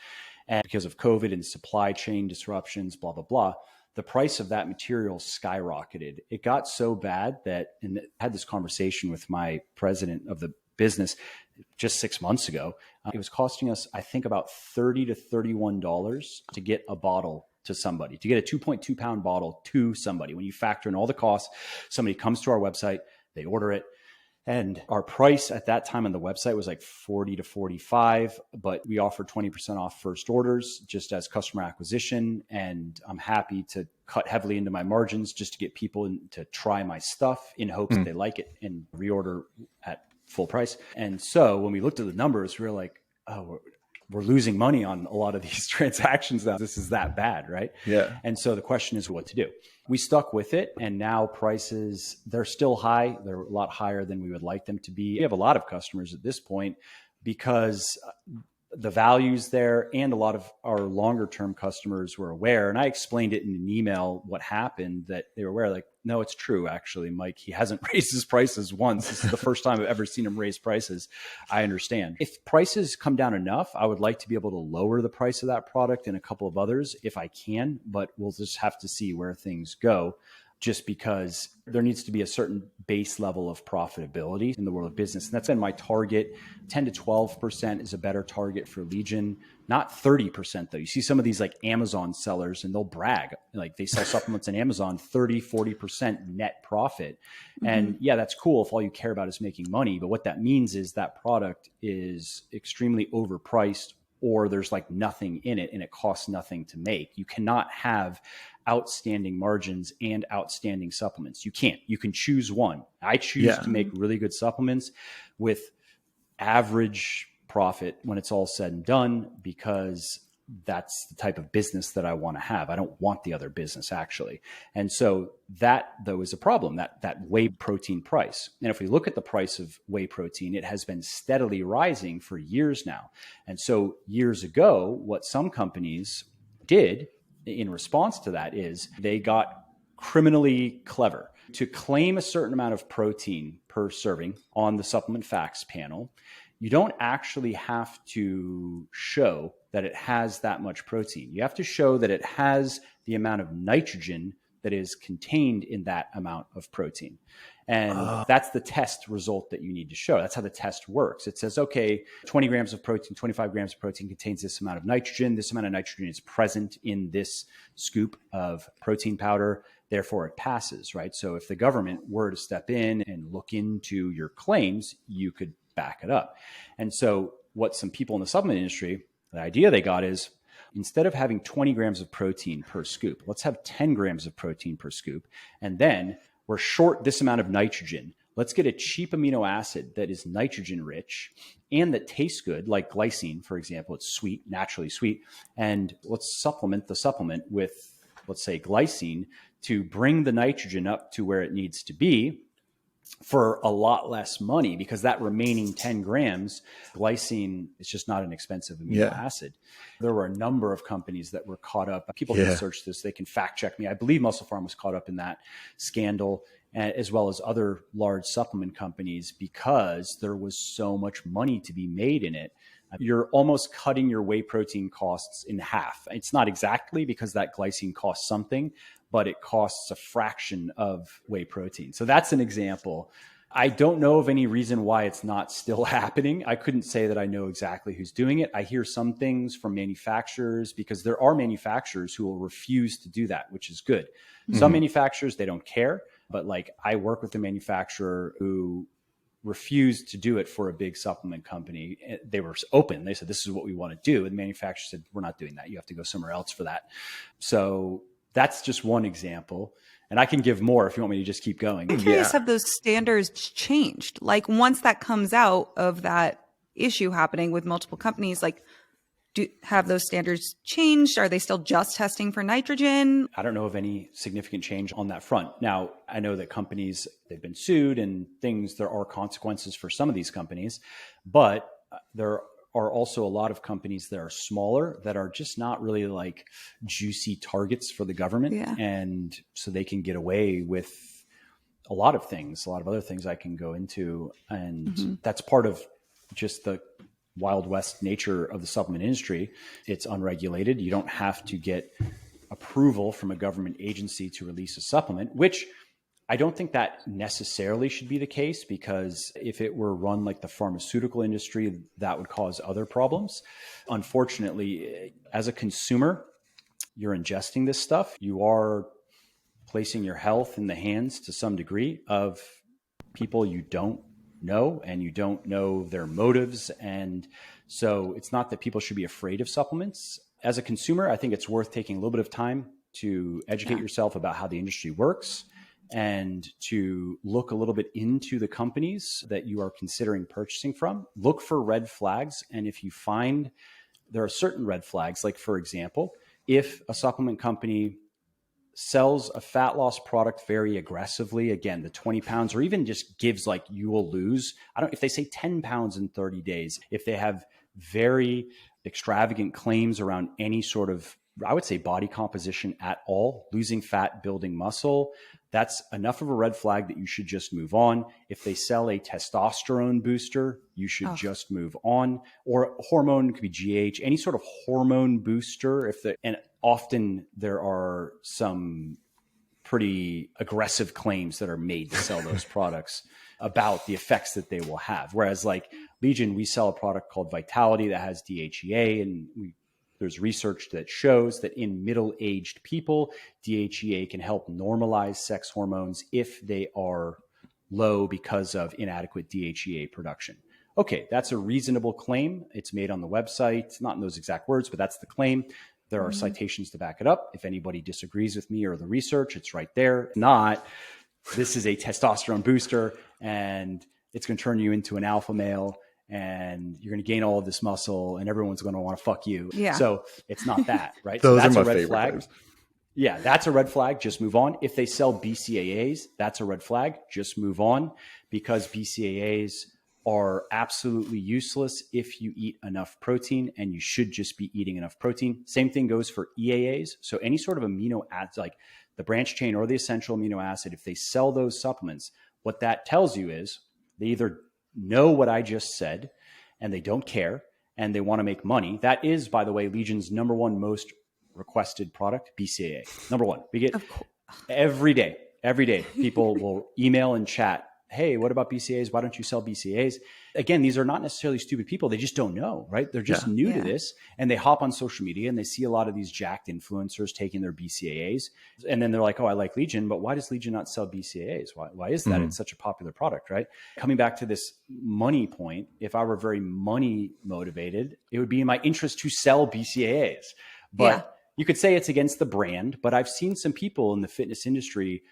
And because of COVID and supply chain disruptions, blah, blah, blah, the price of that material skyrocketed. It got so bad that, and I had this conversation with my president of the business just 6 months ago. It was costing us, I think, about $30 to $31 to get a bottle to somebody, to get a 2.2 pound bottle to somebody. When you factor in all the costs, somebody comes to our website, they order it, And our price at that time on the website was like 40 to 45, but we offered 20% off first orders just as customer acquisition. And I'm happy to cut heavily into my margins just to get people to try my stuff in hopes that they like it and reorder at full price. And so when we looked at the numbers, we were like, oh, we're losing money on a lot of these transactions now. This is that bad, right? Yeah. And so the question is what to do. We stuck with it, and now prices, they're still high. They're a lot higher than we would like them to be. We have a lot of customers at this point because the value's there, and a lot of our longer term customers were aware. And I explained it in an email what happened, that they were aware, like, no, it's true, actually, Mike. He hasn't raised his prices once. This is the first time I've ever seen him raise prices. I understand. If prices come down enough, I would like to be able to lower the price of that product and a couple of others if I can, but we'll just have to see where things go. Just because there needs to be a certain base level of profitability in the world of business. And that's been my target. 10 to 12% is a better target for Legion, not 30% though. You see some of these like Amazon sellers and they'll brag, like they sell supplements on Amazon, 30, 40% net profit. And yeah, that's cool if all you care about is making money. But what that means is that product is extremely overpriced, or there's like nothing in it and it costs nothing to make. You cannot have outstanding margins and outstanding supplements. You can't. You can choose one. I choose to make really good supplements with average profit when it's all said and done, because that's the type of business that I want to have. I don't want the other business, actually. And so that, though, is a problem, that whey protein price. And if we look at the price of whey protein, it has been steadily rising for years now. And so years ago, what some companies did in response to that is they got criminally clever to claim a certain amount of protein per serving on the supplement facts panel. You don't actually have to show that it has that much protein. You have to show that it has the amount of nitrogen that is contained in that amount of protein. And that's the test result that you need to show. That's how the test works. It says, okay, 20 grams of protein, 25 grams of protein contains this amount of nitrogen. This amount of nitrogen is present in this scoop of protein powder. Therefore, it passes, right? So if the government were to step in and look into your claims, you could back it up. And so what some people in the supplement industry, the idea they got is, instead of having 20 grams of protein per scoop, let's have 10 grams of protein per scoop. And then we're short this amount of nitrogen. Let's get a cheap amino acid that is nitrogen rich and that tastes good, like glycine, for example. It's sweet, naturally sweet. And let's supplement the supplement with, let's say, glycine to bring the nitrogen up to where it needs to be for a lot less money, because that remaining 10 grams, glycine is just not an expensive amino acid. There were a number of companies that were caught up. People can search this. They can fact check me. I believe Muscle Farm was caught up in that scandal, as well as other large supplement companies, because there was so much money to be made in it. You're almost cutting your whey protein costs in half. It's not exactly, because that glycine costs something, but it costs a fraction of whey protein. So that's an example. I don't know of any reason why it's not still happening. I couldn't say that I know exactly who's doing it. I hear some things from manufacturers, because there are manufacturers who will refuse to do that, which is good. Some manufacturers, they don't care. But like, I work with a manufacturer who refused to do it for a big supplement company. They were open. They said, this is what we want to do. And the manufacturer said, we're not doing that. You have to go somewhere else for that. So that's just one example. And I can give more if you want me to just keep going. I'm curious, have those standards changed? Like, once that comes out of that issue happening with multiple companies, like, have those standards changed? Are they still just testing for nitrogen? I don't know of any significant change on that front. Now, I know that companies, they've been sued and things, there are consequences for some of these companies, but there are also a lot of companies that are smaller that are just not really like juicy targets for the government. And so they can get away with a lot of things, a lot of other things I can go into. And that's part of just the Wild West nature of the supplement industry. It's unregulated. You don't have to get approval from a government agency to release a supplement, which I don't think that necessarily should be the case, because if it were run like the pharmaceutical industry, that would cause other problems. Unfortunately, as a consumer, you're ingesting this stuff. You are placing your health in the hands, to some degree, of people you don't know, and you don't know their motives. And so it's not that people should be afraid of supplements. As a consumer, I think it's worth taking a little bit of time to educate yourself about how the industry works and to look a little bit into the companies that you are considering purchasing from. Look for red flags. And if you find there are certain red flags, like for example, if a supplement company sells a fat loss product very aggressively, again, the 20 pounds, or even just gives like you will lose, if they say 10 pounds in 30 days, if they have very extravagant claims around any sort of, I would say, body composition at all, losing fat, building muscle, that's enough of a red flag that you should just move on. If they sell a testosterone booster, you should just move on. Or hormone, could be GH, any sort of hormone booster. And often there are some pretty aggressive claims that are made to sell those products about the effects that they will have. Whereas like Legion, we sell a product called Vitality that has DHEA, and there's research that shows that in middle-aged people, DHEA can help normalize sex hormones if they are low because of inadequate DHEA production. Okay, that's a reasonable claim. It's made on the website, not in those exact words, but that's the claim. There are citations to back it up. If anybody disagrees with me or the research, it's right there. If not, this is a testosterone booster and it's going to turn you into an alpha male and you're going to gain all of this muscle and everyone's going to want to fuck you. Yeah. So it's not that, right? Those so that's are my a red favorite flag. flavors. Yeah, that's a red flag. Just move on. If they sell BCAAs, that's a red flag. Just move on, because BCAAs are absolutely useless if you eat enough protein, and you should just be eating enough protein. Same thing goes for EAAs. So any sort of amino acid, like the branch chain or the essential amino acid, if they sell those supplements, what that tells you is they either know what I just said and they don't care and they want to make money. That is, by the way, Legion's number one most requested product, BCAA. Number one. We get every day people will email and chat, hey, what about BCAAs? Why don't you sell BCAAs? Again, these are not necessarily stupid people. They just don't know, right? They're just new to this, and they hop on social media and they see a lot of these jacked influencers taking their BCAAs. And then they're like, oh, I like Legion, but why does Legion not sell BCAAs? Why is that? It's such a popular product, right? Coming back to this money point, if I were very money motivated, it would be in my interest to sell BCAAs. But you could say it's against the brand, but I've seen some people in the fitness industry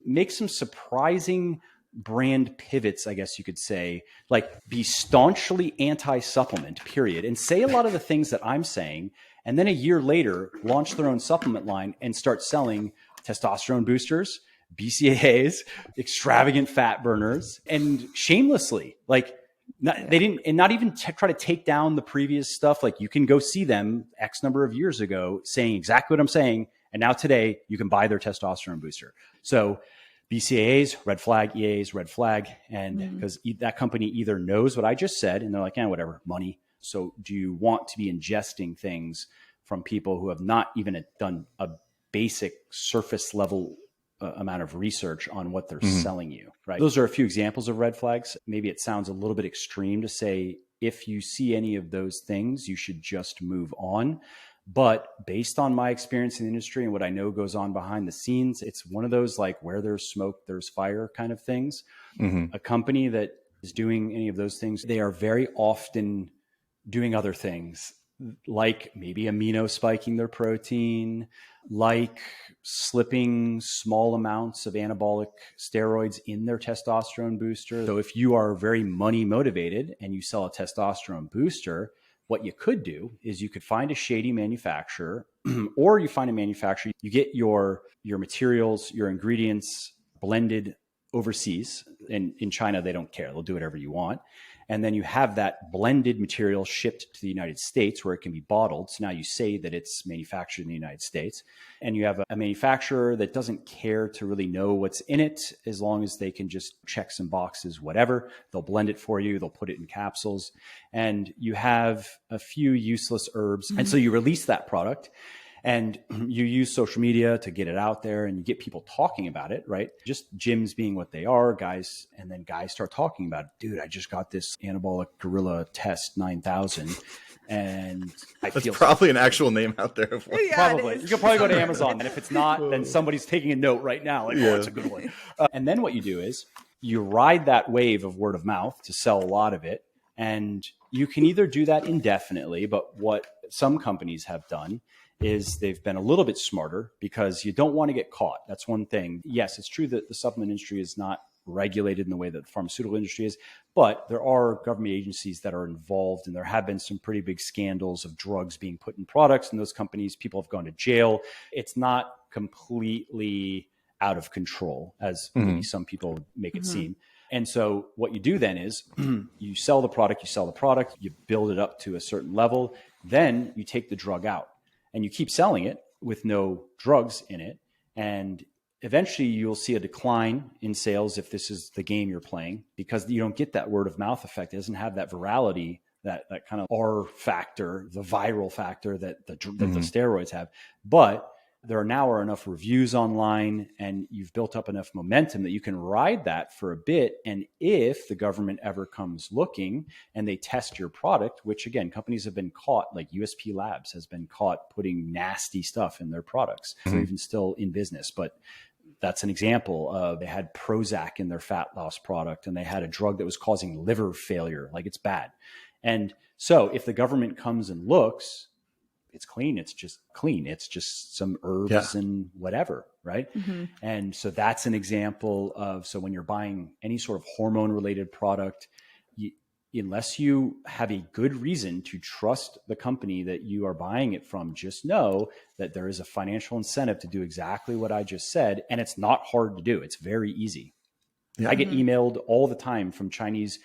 make some surprising brand pivots, I guess you could say, like be staunchly anti-supplement, period, and say a lot of the things that I'm saying, and then a year later launch their own supplement line and start selling testosterone boosters, BCAAs, extravagant fat burners, and shamelessly, like they didn't, and not even try to take down the previous stuff. Like you can go see them X number of years ago saying exactly what I'm saying, and now today you can buy their testosterone booster. So BCAAs, red flag, EAAs, red flag. And because that company either knows what I just said and they're like, whatever, money. So do you want to be ingesting things from people who have not even done a basic surface level amount of research on what they're selling you, right? Those are a few examples of red flags. Maybe it sounds a little bit extreme to say, if you see any of those things, you should just move on. But based on my experience in the industry and what I know goes on behind the scenes, it's one of those like where there's smoke, there's fire kind of things. A company that is doing any of those things, they are very often doing other things, like maybe amino spiking their protein, like slipping small amounts of anabolic steroids in their testosterone booster. So if you are very money motivated and you sell a testosterone booster, what you could do is you could find a shady manufacturer or you find a manufacturer, you get your materials, your ingredients blended overseas. And in China, they don't care. They'll do whatever you want. And then you have that blended material shipped to the United States where it can be bottled. So now you say that it's manufactured in the United States. And you have a manufacturer that doesn't care to really know what's in it, as long as they can just check some boxes, whatever. They'll blend it for you. They'll put it in capsules. And you have a few useless herbs. And so you release that product. And you use social media to get it out there and you get people talking about it, right? Just gyms being what they are, guys. And then guys start talking about, dude, I just got this anabolic gorilla test 9000. And I feel probably an actual name out there. Probably. You could probably go to Amazon. And if it's not, then somebody's taking a note right now. Like, oh, it's a good one. And then what you do is you ride that wave of word of mouth to sell a lot of it. And you can either do that indefinitely, but what some companies have done is they've been a little bit smarter because you don't want to get caught. That's one thing. Yes, it's true that the supplement industry is not regulated in the way that the pharmaceutical industry is, but there are government agencies that are involved, and there have been some pretty big scandals of drugs being put in products, and those companies, people have gone to jail. It's not completely out of control, as maybe some people make it seem. And so what you do then is you sell the product, you build it up to a certain level, then you take the drug out and you keep selling it with no drugs in it. And eventually you'll see a decline in sales if this is the game you're playing, because you don't get that word of mouth effect. It doesn't have that virality, that kind of R factor, the viral factor that the steroids have. But there now are enough reviews online, and you've built up enough momentum that you can ride that for a bit. And if the government ever comes looking and they test your product, which again, companies have been caught, like USP Labs has been caught putting nasty stuff in their products. They're even still in business, but that's an example of, they had Prozac in their fat loss product, and they had a drug that was causing liver failure. Like, it's bad. And so if the government comes and looks, it's clean. It's just clean. It's just some herbs and whatever. Right. And so that's an example of, so when you're buying any sort of hormone related product, unless you have a good reason to trust the company that you are buying it from, just know that there is a financial incentive to do exactly what I just said. And it's not hard to do. It's very easy. I get emailed all the time from Chinese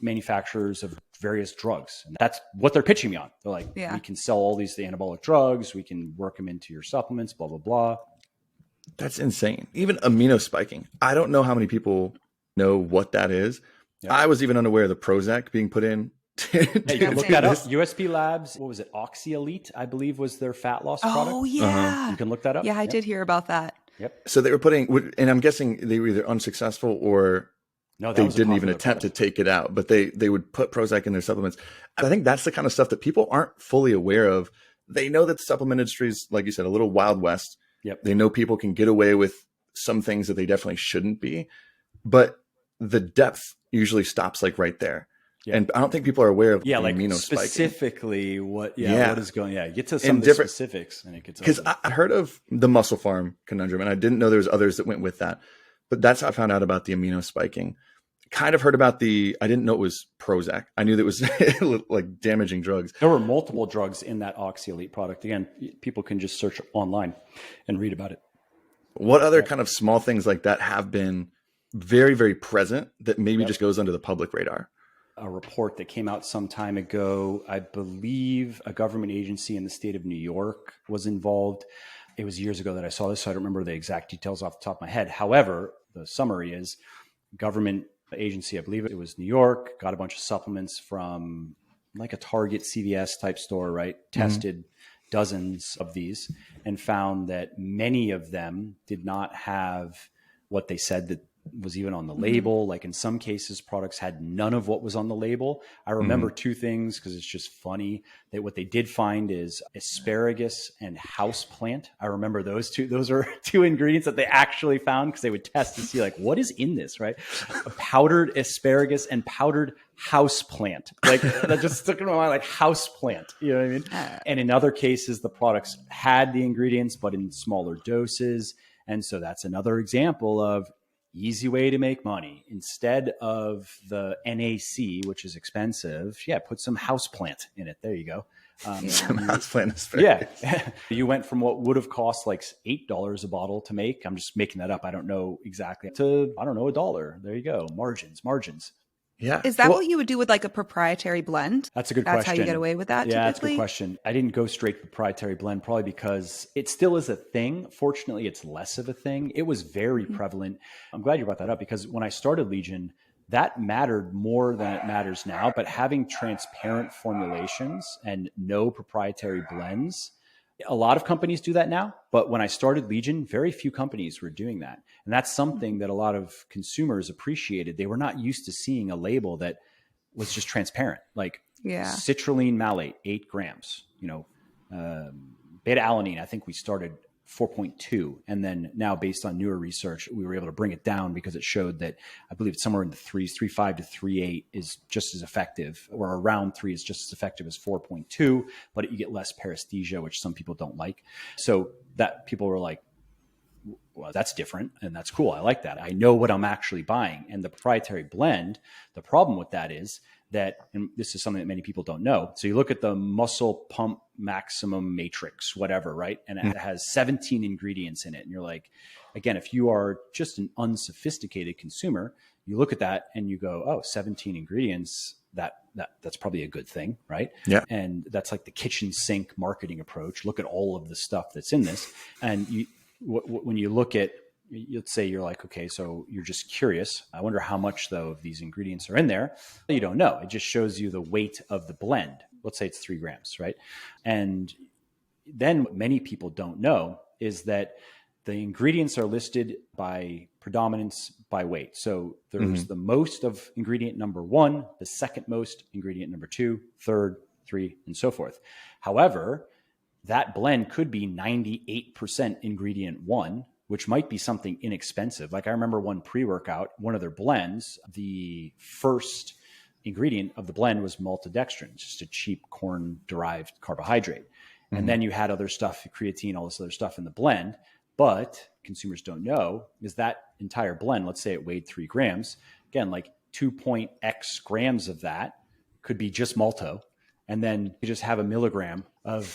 manufacturers of various drugs. And that's what they're pitching me on. They're like, we can sell all these anabolic drugs. We can work them into your supplements, blah, blah, blah. That's insane. Even amino spiking. I don't know how many people know what that is. Yeah. I was even unaware of the Prozac being put in. You can look that up. USP Labs, what was it? Oxyelite, I believe, was their fat loss product. Oh, yeah. You can look that up. Yeah, I did hear about that. Yep. So they were putting, and I'm guessing they were either unsuccessful or they didn't even attempt to take it out, but they would put Prozac in their supplements. I think that's the kind of stuff that people aren't fully aware of. They know that the supplement industry is, like you said, a little Wild West. Yep. They know people can get away with some things that they definitely shouldn't be, but the depth usually stops like right there. Yeah. And I don't think people are aware of like amino specifically spiking. what is going, get to some of the specifics and it gets, because I heard of the Muscle Farm conundrum and I didn't know there was others that went with that, but that's how I found out about the amino spiking. Kind of heard about I didn't know it was Prozac. I knew that it was like damaging drugs. There were multiple drugs in that Oxyelite product. Again, people can just search online and read about it. What other kind of small things like that have been very, very present that maybe just goes under the public radar? A report that came out some time ago, I believe a government agency in the state of New York was involved. It was years ago that I saw this, so I don't remember the exact details off the top of my head. However, the summary is government agency, I believe it was New York, got a bunch of supplements from like a Target, CVS type store, right? Tested dozens of these and found that many of them did not have what they said that was even on the label. Like in some cases, products had none of what was on the label. I remember two things because it's just funny that what they did find is asparagus and houseplant. I remember those two. Those are two ingredients that they actually found because they would test to see like what is in this, right? Powdered asparagus and powdered houseplant. Like that just stuck in my mind, like houseplant. You know what I mean? And in other cases, the products had the ingredients, but in smaller doses. And so that's another example of easy way to make money. Instead of the NAC, which is expensive, put some houseplant in it. There you go. Some houseplant asparagus. Yeah. You went from what would have cost like $8 a bottle to make, I'm just making that up, I don't know exactly, to, I don't know, $1. There you go. Margins. Yeah. Is that what you would do with like a proprietary blend? That's a good question. That's how you get away with that typically? That's a good question. I didn't go straight to proprietary blend probably because it still is a thing. Fortunately, it's less of a thing. It was very prevalent. I'm glad you brought that up because when I started Legion, that mattered more than it matters now. But having transparent formulations and no proprietary blends, a lot of companies do that now. But when I started Legion, very few companies were doing that. And that's something that a lot of consumers appreciated. They were not used to seeing a label that was just transparent, like citrulline malate, 8 grams, beta alanine. I think we started 4.2. And then now, based on newer research, we were able to bring it down because it showed that I believe it's somewhere in the 3s, 3.5 to 3.8 is just as effective, or around 3 is just as effective as 4.2, but you get less paresthesia, which some people don't like. So that people were like, well, that's different and that's cool. I like that. I know what I'm actually buying. And the proprietary blend, the problem with that is that, and this is something that many people don't know. So you look at the muscle pump maximum matrix, whatever, right? And it has 17 ingredients in it. And you're like, again, if you are just an unsophisticated consumer, you look at that and you go, oh, 17 ingredients, that's probably a good thing, right? Yeah. And that's like the kitchen sink marketing approach. Look at all of the stuff that's in this. And when you look at, let's say you're like, okay, so you're just curious. I wonder how much though of these ingredients are in there. You don't know. It just shows you the weight of the blend. Let's say it's 3 grams, right? And then what many people don't know is that the ingredients are listed by predominance by weight. So there's the most of ingredient number 1, the second most ingredient number 2, third, 3, and so forth. However, that blend could be 98% ingredient 1, which might be something inexpensive. Like I remember one pre-workout, one of their blends, the first ingredient of the blend was maltodextrin, just a cheap corn-derived carbohydrate. And then you had other stuff, creatine, all this other stuff in the blend. But consumers don't know is that entire blend, let's say it weighed 3 grams, again, like 2.x grams of that could be just malto. And then you just have a milligram of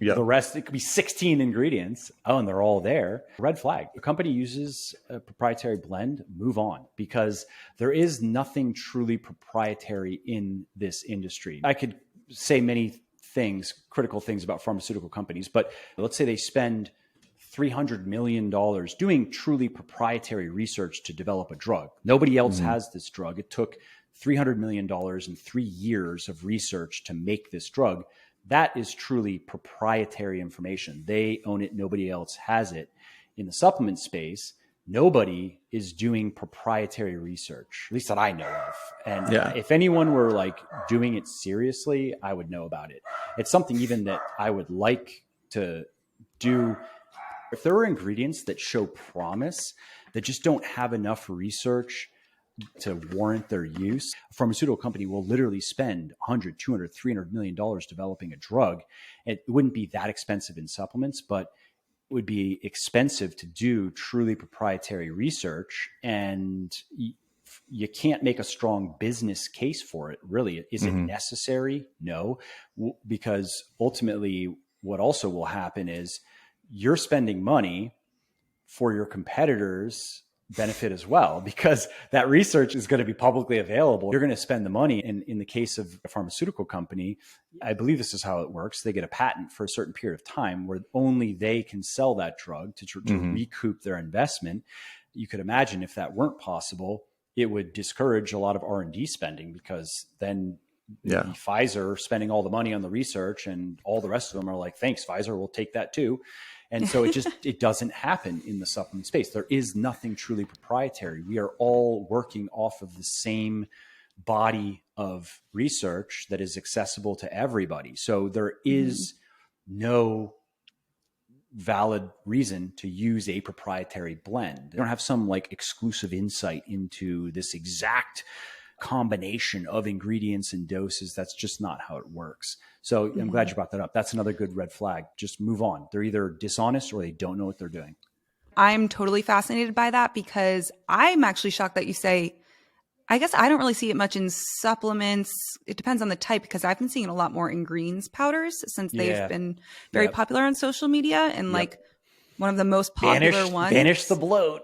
the rest. It could be 16 ingredients. Oh, and they're all there. Red flag. A company uses a proprietary blend, move on, because there is nothing truly proprietary in this industry. I could say many things, critical things about pharmaceutical companies, but let's say they spend $300 million doing truly proprietary research to develop a drug. Nobody else has this drug. It took $300 million and 3 years of research to make this drug. That is truly proprietary information. They own it. Nobody else has it. In the supplement space, nobody is doing proprietary research, at least that I know of. And if anyone were like doing it seriously, I would know about it. It's something even that I would like to do. If there are ingredients that show promise that just don't have enough research to warrant their use, a pharmaceutical company will literally spend 100, 200, 300 million dollars developing a drug. It wouldn't be that expensive in supplements, but it would be expensive to do truly proprietary research. And you can't make a strong business case for it. Really, is it necessary? No, because ultimately what also will happen is you're spending money for your competitors' benefit as well, because that research is going to be publicly available. You're going to spend the money. And in the case of a pharmaceutical company, I believe this is how it works. They get a patent for a certain period of time where only they can sell that drug to recoup their investment. You could imagine if that weren't possible, it would discourage a lot of R&D spending, because then Pfizer spending all the money on the research and all the rest of them are like, thanks, Pfizer, we'll take that too. And so it doesn't happen in the supplement space. There is nothing truly proprietary. We are all working off of the same body of research that is accessible to everybody. So there is no valid reason to use a proprietary blend. They don't have some like exclusive insight into this exact combination of ingredients and doses. That's just not how it works. So I'm glad you brought that up. That's another good red flag. Just move on. They're either dishonest or they don't know what they're doing. I'm totally fascinated by that, because I'm actually shocked that you say, I guess I don't really see it much in supplements. It depends on the type, because I've been seeing it a lot more in greens powders since they've been very popular on social media. And like one of the most popular ones. Banish the bloat.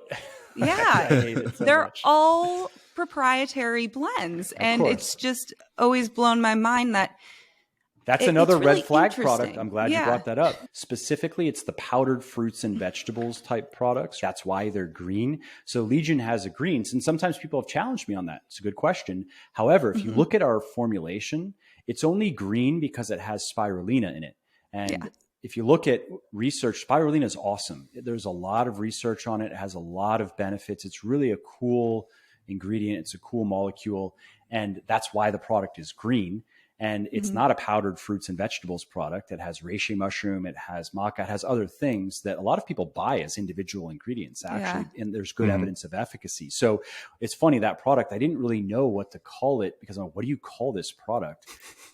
Yeah. They're all proprietary blends. And it's just always blown my mind that that's another really red flag product. I'm glad you brought that up. Specifically, it's the powdered fruits and vegetables type products. That's why they're green. So Legion has a greens, and sometimes people have challenged me on that. It's a good question. However, if you look at our formulation, it's only green because it has spirulina in it. And if you look at research, spirulina is awesome. There's a lot of research on it. It has a lot of benefits. It's really a cool ingredient. It's a cool molecule. And that's why the product is green. And it's not a powdered fruits and vegetables product. It has reishi mushroom, it has maca, it has other things that a lot of people buy as individual ingredients, actually. Yeah. And there's good evidence of efficacy. So it's funny, that product, I didn't really know what to call it because I'm like, what do you call this product?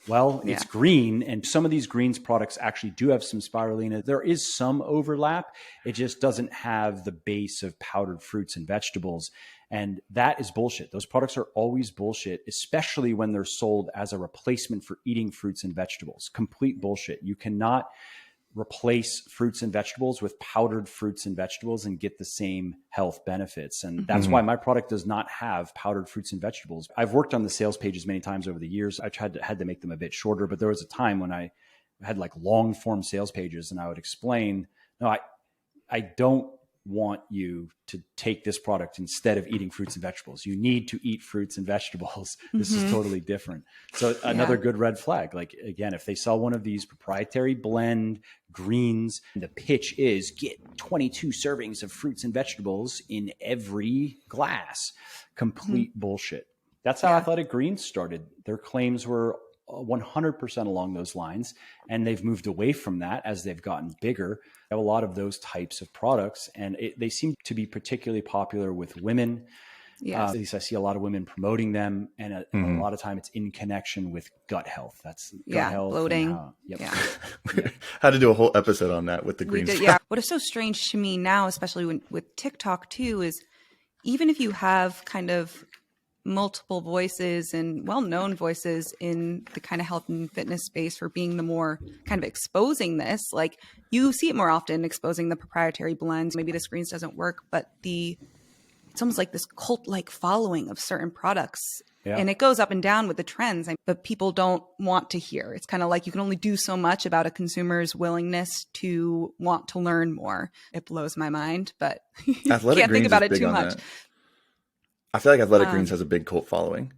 Well, it's green. And some of these greens products actually do have some spirulina. There is some overlap. It just doesn't have the base of powdered fruits and vegetables. And that is bullshit. Those products are always bullshit, especially when they're sold as a replacement for eating fruits and vegetables. Complete bullshit. You cannot replace fruits and vegetables with powdered fruits and vegetables and get the same health benefits. And that's why my product does not have powdered fruits and vegetables. I've worked on the sales pages many times over the years. I had to make them a bit shorter, but there was a time when I had like long form sales pages and I would explain, no, I don't want you to take this product instead of eating fruits and vegetables. You need to eat fruits and vegetables. This is totally different. So another good red flag. Like, again, if they sell one of these proprietary blend greens, the pitch is get 22 servings of fruits and vegetables in every glass. Complete bullshit. That's how Athletic Greens started. Their claims were 100% along those lines. And they've moved away from that as they've gotten bigger. They have a lot of those types of products, and they seem to be particularly popular with women. At least I see a lot of women promoting them. And a lot of time it's in connection with gut health. That's gut health. Bloating. Had to do a whole episode on that with the green stuff. What is so strange to me now, especially with TikTok too, is even if you have kind of multiple voices and well-known voices in the kind of health and fitness space for being the more kind of exposing this, like you see it more often exposing the proprietary blends. Maybe this greens doesn't work, but it's almost like this cult-like following of certain products. And it goes up and down with the trends, but people don't want to hear. It's kind of like you can only do so much about a consumer's willingness to want to learn more. It blows my mind, but you can't think about it too much. I feel like Athletic Greens has a big cult following.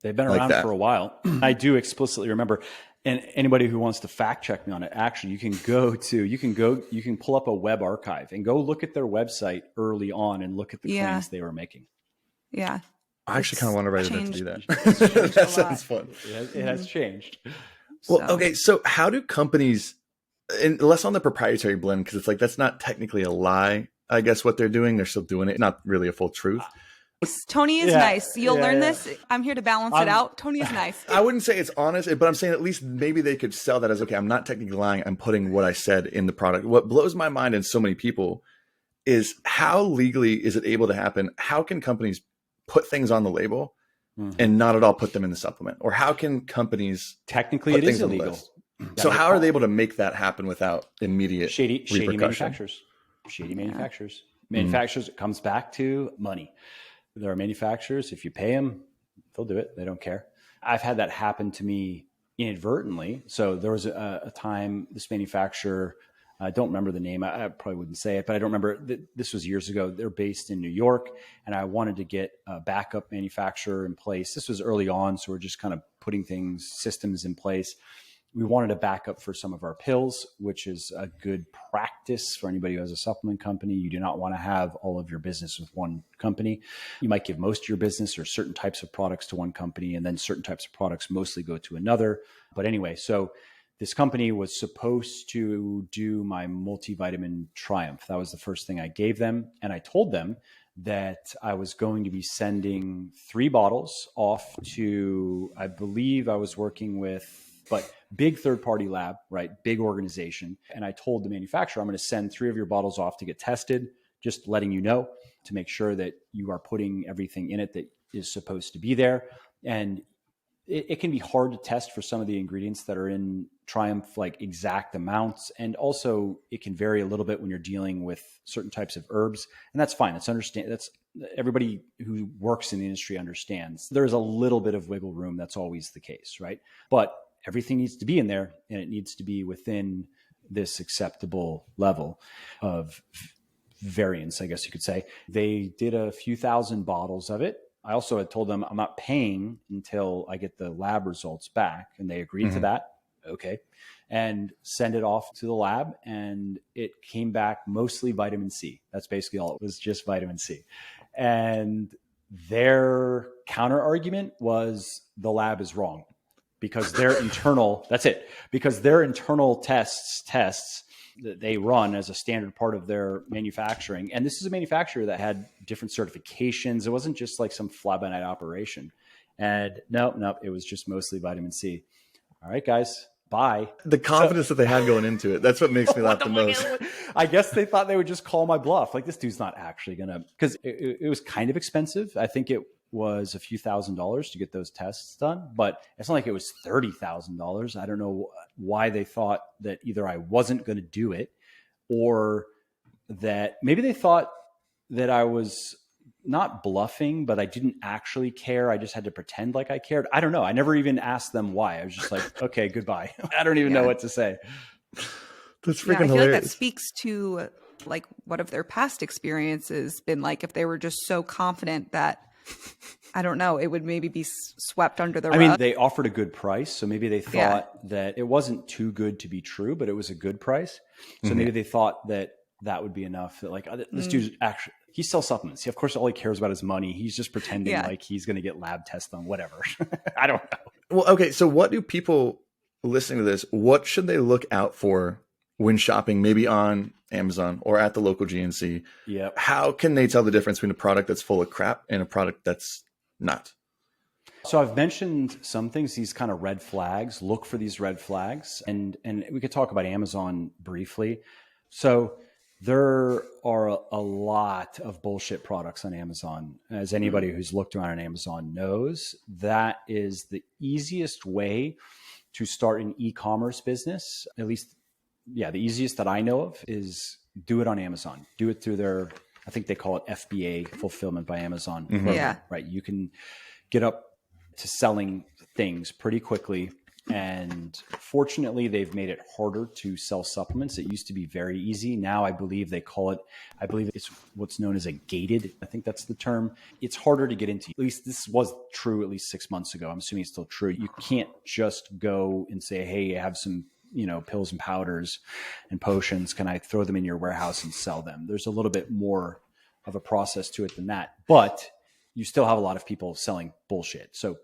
They've been around for a while. I do explicitly remember, and anybody who wants to fact check me on it, actually, you can pull up a web archive and go look at their website early on and look at the claims they were making. Yeah. I actually kind of want to write it to do that. That sounds fun. It has changed. Well, okay. So how do companies, and less on the proprietary blend, because it's like, that's not technically a lie, I guess, what they're doing. They're still doing it. Not really a full truth. Tony is nice. You'll learn this. I'm here to balance it out. Tony is nice. I wouldn't say it's honest, but I'm saying at least maybe they could sell that as, okay, I'm not technically lying. I'm putting what I said in the product. What blows my mind and so many people is how legally is it able to happen? How can companies put things on the label and not at all put them in the supplement? Or how can companies technically it is illegal? So how are they able to make that happen without immediate shady manufacturers? Shady manufacturers. Manufacturers, it comes back to money. There are manufacturers, if you pay them, they'll do it. They don't care. I've had that happen to me inadvertently. So there was a time this manufacturer, I don't remember the name. I probably wouldn't say it, but I don't remember. This was years ago. They're based in New York, and I wanted to get a backup manufacturer in place. This was early on, so we're just kind of putting systems in place. We wanted a backup for some of our pills, which is a good practice for anybody who has a supplement company. You do not want to have all of your business with one company. You might give most of your business or certain types of products to one company, and then certain types of products mostly go to another. But anyway, so this company was supposed to do my multivitamin Triumph. That was the first thing I gave them. And I told them that I was going to be sending 3 bottles off to, I believe I was working with, but big third-party lab, right? Big organization. And I told the manufacturer, I'm going to send 3 of your bottles off to get tested, just letting you know to make sure that you are putting everything in it that is supposed to be there. And it can be hard to test for some of the ingredients that are in Triumph, like exact amounts. And also it can vary a little bit when you're dealing with certain types of herbs. And that's fine. That's everybody who works in the industry understands. There's a little bit of wiggle room. That's always the case, right? But everything needs to be in there, and it needs to be within this acceptable level of variance, I guess you could say. They did a few thousand bottles of it. I also had told them I'm not paying until I get the lab results back, and they agreed to that. Okay. And send it off to the lab, and it came back mostly vitamin C. That's basically all. It was just vitamin C. And their counter argument was the lab is wrong, because their internal, that's it, because their internal tests that they run as a standard part of their manufacturing. And this is a manufacturer that had different certifications. It wasn't just like some fly-by-night operation. And no, it was just mostly vitamin C. All right, guys, bye. The confidence that they had going into it. That's what makes me laugh the most. I guess they thought they would just call my bluff. Like, this dude's not actually going to, because it was kind of expensive. I think it was a few $1,000s to get those tests done, but it's not like it was $30,000. I don't know why they thought that either I wasn't going to do it, or that maybe they thought that I was not bluffing, but I didn't actually care. I just had to pretend like I cared. I don't know. I never even asked them why. I was just like, okay, goodbye. I don't even know what to say. That's freaking I feel hilarious. like that speaks to like what of their past experiences been like, if they were just so confident that, I don't know, it would maybe be swept under the rug. I mean, they offered a good price. So maybe they thought that it wasn't too good to be true, but it was a good price. So maybe they thought that that would be enough. That like, this dude's actually, he sells supplements. Of course, all he cares about is money. He's just pretending like he's going to get lab tests on whatever. I don't know. Well, okay. So what do people listening to this, what should they look out for when shopping, maybe on Amazon or at the local GNC? Yeah. How can they tell the difference between a product that's full of crap and a product that's not? So I've mentioned some things, these kind of red flags. Look for these red flags. And we could talk about Amazon briefly. So there are a lot of bullshit products on Amazon. As anybody who's looked around on Amazon knows, that is the easiest way to start an e-commerce business. At least, the easiest that I know of is do it on Amazon. Do it through their, I think they call it FBA, Fulfillment by Amazon. Yeah. Right. You can get up to selling things pretty quickly. And fortunately, they've made it harder to sell supplements. It used to be very easy. Now I believe it's what's known as a gated. I think that's the term. It's harder to get into. At least this was true at least 6 months ago. I'm assuming it's still true. You can't just go and say, hey, I have some, pills and powders and potions. Can I throw them in your warehouse and sell them? There's a little bit more of a process to it than that. But you still have a lot of people selling bullshit. So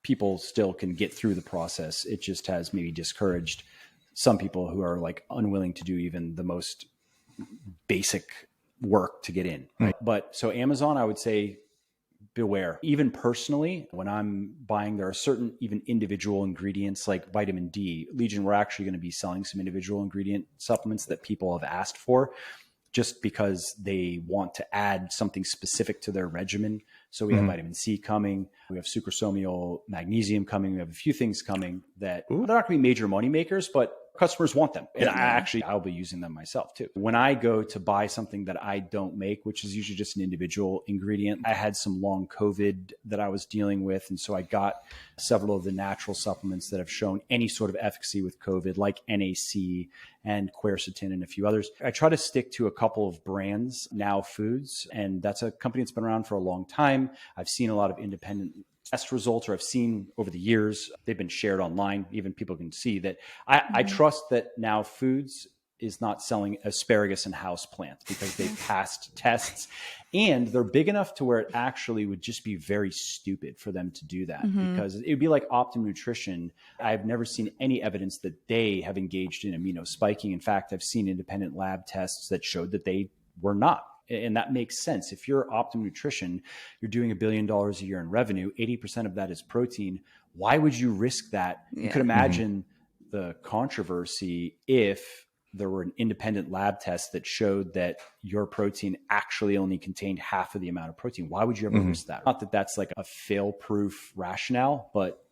people still can get through the process. It just has maybe discouraged some people who are like unwilling to do even the most basic work to get in. Right? But so Amazon, I would say, beware. Even personally, when I'm buying, there are certain even individual ingredients like vitamin D. Legion, we're actually going to be selling some individual ingredient supplements that people have asked for, just because they want to add something specific to their regimen. So we have vitamin C coming, we have sucrosomial magnesium coming, we have a few things coming that they're not going to be major money makers, but customers want them. And I'll be using them myself too. When I go to buy something that I don't make, which is usually just an individual ingredient, I had some long COVID that I was dealing with. And so I got several of the natural supplements that have shown any sort of efficacy with COVID, like NAC and quercetin and a few others. I try to stick to a couple of brands, Now Foods, and that's a company that's been around for a long time. I've seen a lot of independent test results, or I've seen over the years, they've been shared online. Even people can see that. I trust that Now Foods is not selling asparagus and house plants because they've passed tests, and they're big enough to where it actually would just be very stupid for them to do that, because it would be like Optimum Nutrition. I've never seen any evidence that they have engaged in amino spiking. In fact, I've seen independent lab tests that showed that they were not. And that makes sense. If you're Optimum Nutrition, you're doing $1 billion a year in revenue, 80% of that is protein. Why would you risk that? You could imagine the controversy if there were an independent lab test that showed that your protein actually only contained half of the amount of protein. Why would you ever risk that? Not that that's like a fail-proof rationale, but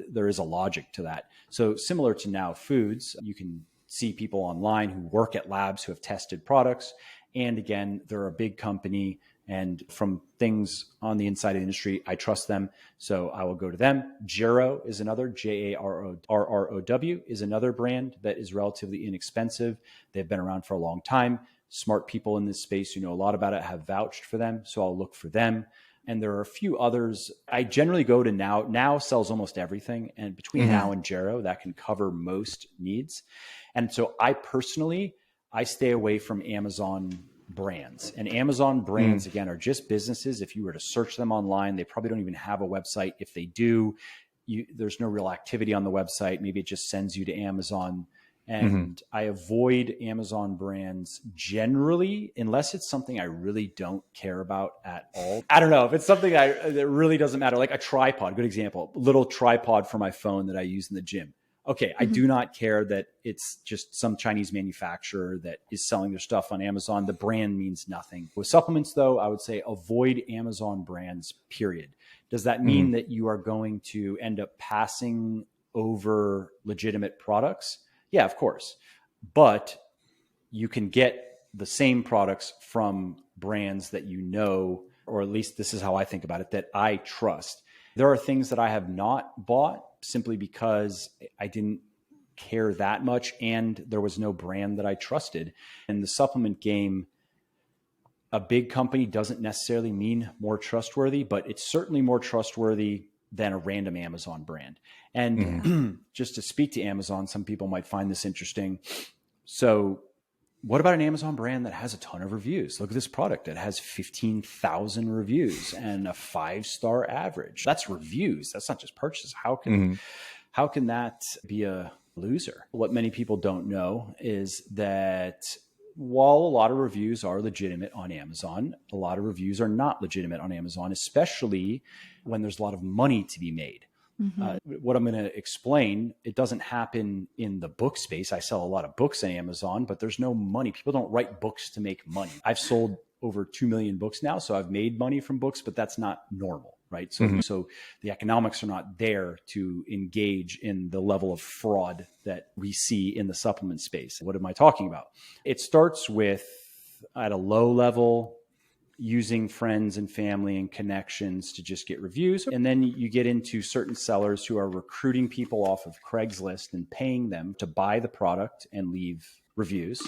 there is a logic to that. So similar to Now Foods, you can see people online who work at labs who have tested products. And again, they're a big company, and from things on the inside of the industry, I trust them. So I will go to them. Jarrow is another, Jarrow is another brand that is relatively inexpensive. They've been around for a long time. Smart people in this space who know a lot about it have vouched for them. So I'll look for them. And there are a few others. I generally go to Now. Now sells almost everything. And between Now and Jarrow, that can cover most needs. And so I stay away from Amazon brands. And Amazon brands, again, are just businesses. If you were to search them online, they probably don't even have a website. If they do, there's no real activity on the website. Maybe it just sends you to Amazon. And I avoid Amazon brands generally, unless it's something I really don't care about at all. I don't know if it's something that really doesn't matter. Like a tripod, good example, little tripod for my phone that I use in the gym. Okay, I do not care that it's just some Chinese manufacturer that is selling their stuff on Amazon. The brand means nothing. With supplements, though, I would say avoid Amazon brands, period. Does that mean that you are going to end up passing over legitimate products? Yeah, of course. But you can get the same products from brands that you know, or at least this is how I think about it, that I trust. There are things that I have not bought simply because I didn't care that much and there was no brand that I trusted. In the supplement game, a big company doesn't necessarily mean more trustworthy, but it's certainly more trustworthy than a random Amazon brand. And just to speak to Amazon, some people might find this interesting. So what about an Amazon brand that has a ton of reviews? Look at this product. It has 15,000 reviews and a 5-star average. That's reviews. That's not just purchases. How can that be a loser? What many people don't know is that while a lot of reviews are legitimate on Amazon, a lot of reviews are not legitimate on Amazon, especially when there's a lot of money to be made. What I'm going to explain, it doesn't happen in the book space. I sell a lot of books on Amazon, but there's no money. People don't write books to make money. I've sold over 2 million books now, so I've made money from books, but that's not normal, right? So the economics are not there to engage in the level of fraud that we see in the supplement space. What am I talking about? It starts with, at a low level, using friends and family and connections to just get reviews. And then you get into certain sellers who are recruiting people off of Craigslist and paying them to buy the product and leave reviews.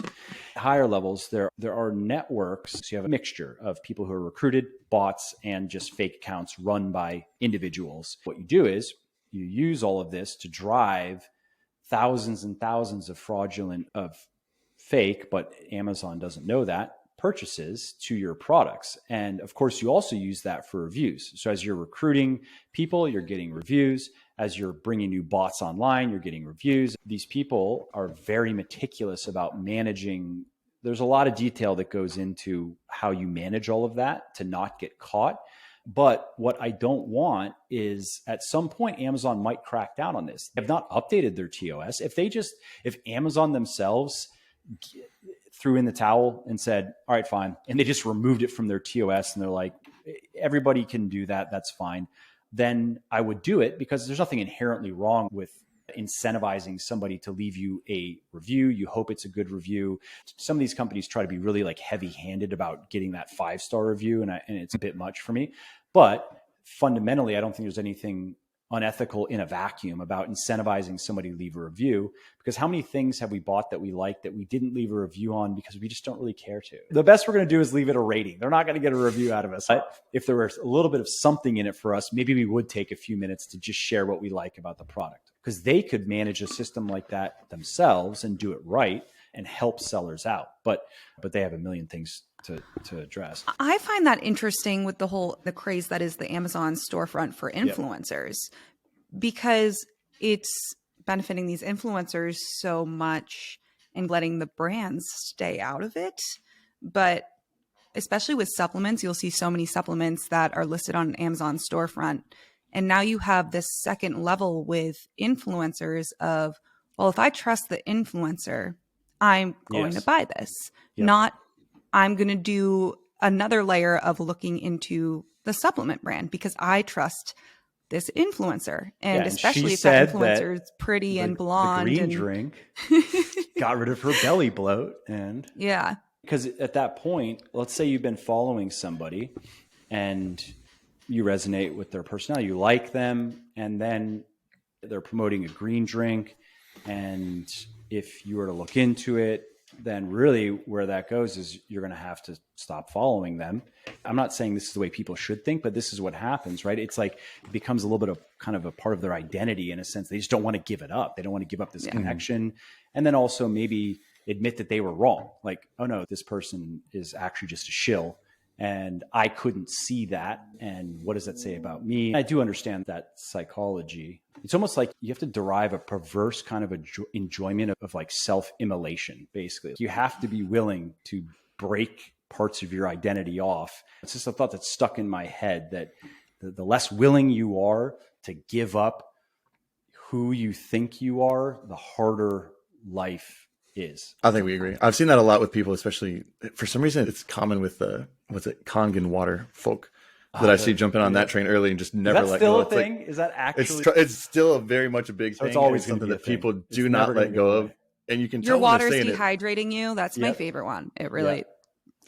Higher levels, there are networks. So you have a mixture of people who are recruited, bots, and just fake accounts run by individuals. What you do is you use all of this to drive thousands and thousands of fake, but Amazon doesn't know that, purchases to your products. And of course, you also use that for reviews. So as you're recruiting people, you're getting reviews. As you're bringing new bots online, you're getting reviews. These people are very meticulous about managing. There's a lot of detail that goes into how you manage all of that to not get caught. But what I don't want is at some point, Amazon might crack down on this. They have not updated their TOS. If Amazon themselves threw in the towel and said, all right, fine. And they just removed it from their TOS and they're like, everybody can do that. That's fine. Then I would do it because there's nothing inherently wrong with incentivizing somebody to leave you a review. You hope it's a good review. Some of these companies try to be really like heavy-handed about getting that 5-star review. And it's a bit much for me, but fundamentally, I don't think there's anything unethical in a vacuum about incentivizing somebody to leave a review, because how many things have we bought that we like that we didn't leave a review on because we just don't really care to? The best we're going to do is leave it a rating. They're not going to get a review out of us. But if there was a little bit of something in it for us, maybe we would take a few minutes to just share what we like about the product, because they could manage a system like that themselves and do it right and help sellers out. But they have a million things to address. I find that interesting with the craze that is the Amazon storefront for influencers, because it's benefiting these influencers so much and letting the brands stay out of it. But especially with supplements, you'll see so many supplements that are listed on Amazon storefront. And now you have this second level with influencers of, well, if I trust the influencer, I'm going to buy this. Not I'm going to do another layer of looking into the supplement brand because I trust this influencer. And especially if that influencer is pretty and blonde. The green drink got rid of her belly bloat. And because at that point, let's say you've been following somebody and you resonate with their personality, you like them, and then they're promoting a green drink. And if you were to look into it, then really where that goes is you're going to have to stop following them. I'm not saying this is the way people should think, but this is what happens, right? It's like it becomes a little bit of kind of a part of their identity in a sense. They just don't want to give it up. They don't want to give up this connection. And then also maybe admit that they were wrong. Like, oh no, this person is actually just a shill And I couldn't see that. And what does that say about me? I do understand that psychology. It's almost like you have to derive a perverse kind of enjoyment of like self-immolation, basically. You have to be willing to break parts of your identity off. It's just a thought that's stuck in my head that the less willing you are to give up who you think you are, the harder life is. I think we agree. I've seen that a lot with people, especially for some reason it's common with the Kangen water folk that I see jumping on that train early and just never let go. Is that still a thing? Is that actually? It's still very much a big thing. It's always something that people it's do not let go of. And you can tell your water's when dehydrating you. That's my favorite one. It really,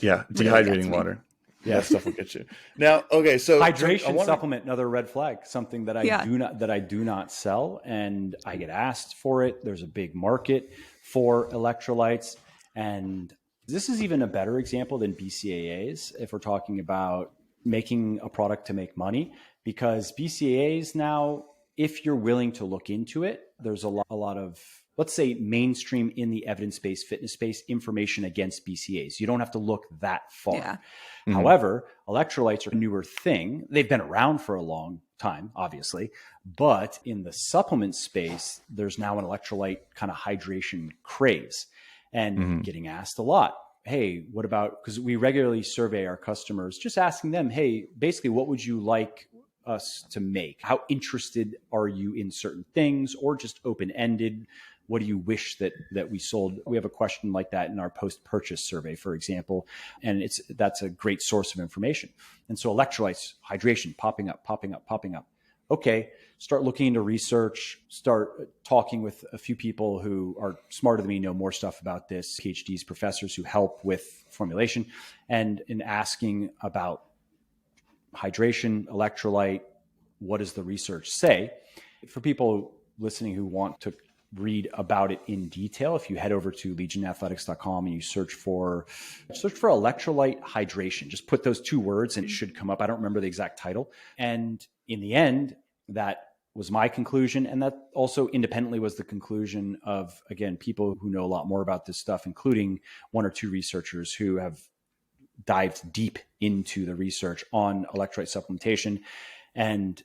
dehydrating water. Yeah, that stuff will get you. Now, okay, so hydration supplement, another red flag, something that I do not sell, and I get asked for it. There's a big market for electrolytes, and this is even a better example than BCAAs if we're talking about making a product to make money, because BCAAs now, if you're willing to look into it, there's a lot of, let's say, mainstream in the evidence-based fitness space information against BCAAs. You don't have to look that far. Yeah. Mm-hmm. However, electrolytes are a newer thing. They've been around for a long time, obviously, but in the supplement space, there's now an electrolyte kind of hydration craze, and getting asked a lot. Hey, what about, because we regularly survey our customers, just asking them, hey, basically, what would you like us to make? How interested are you in certain things, or just open-ended? What do you wish that we sold? We have a question like that in our post-purchase survey, for example, and that's a great source of information. And so electrolytes, hydration, popping up. Okay, start looking into research, start talking with a few people who are smarter than me, know more stuff about this, PhDs, professors who help with formulation, and in asking about hydration, electrolyte, what does the research say? For people listening who want to read about it in detail, if you head over to legionathletics.com and you search for electrolyte hydration, just put those two words and it should come up. I don't remember the exact title. And in the end, that was my conclusion. And that also independently was the conclusion of, again, people who know a lot more about this stuff, including one or two researchers who have dived deep into the research on electrolyte supplementation. And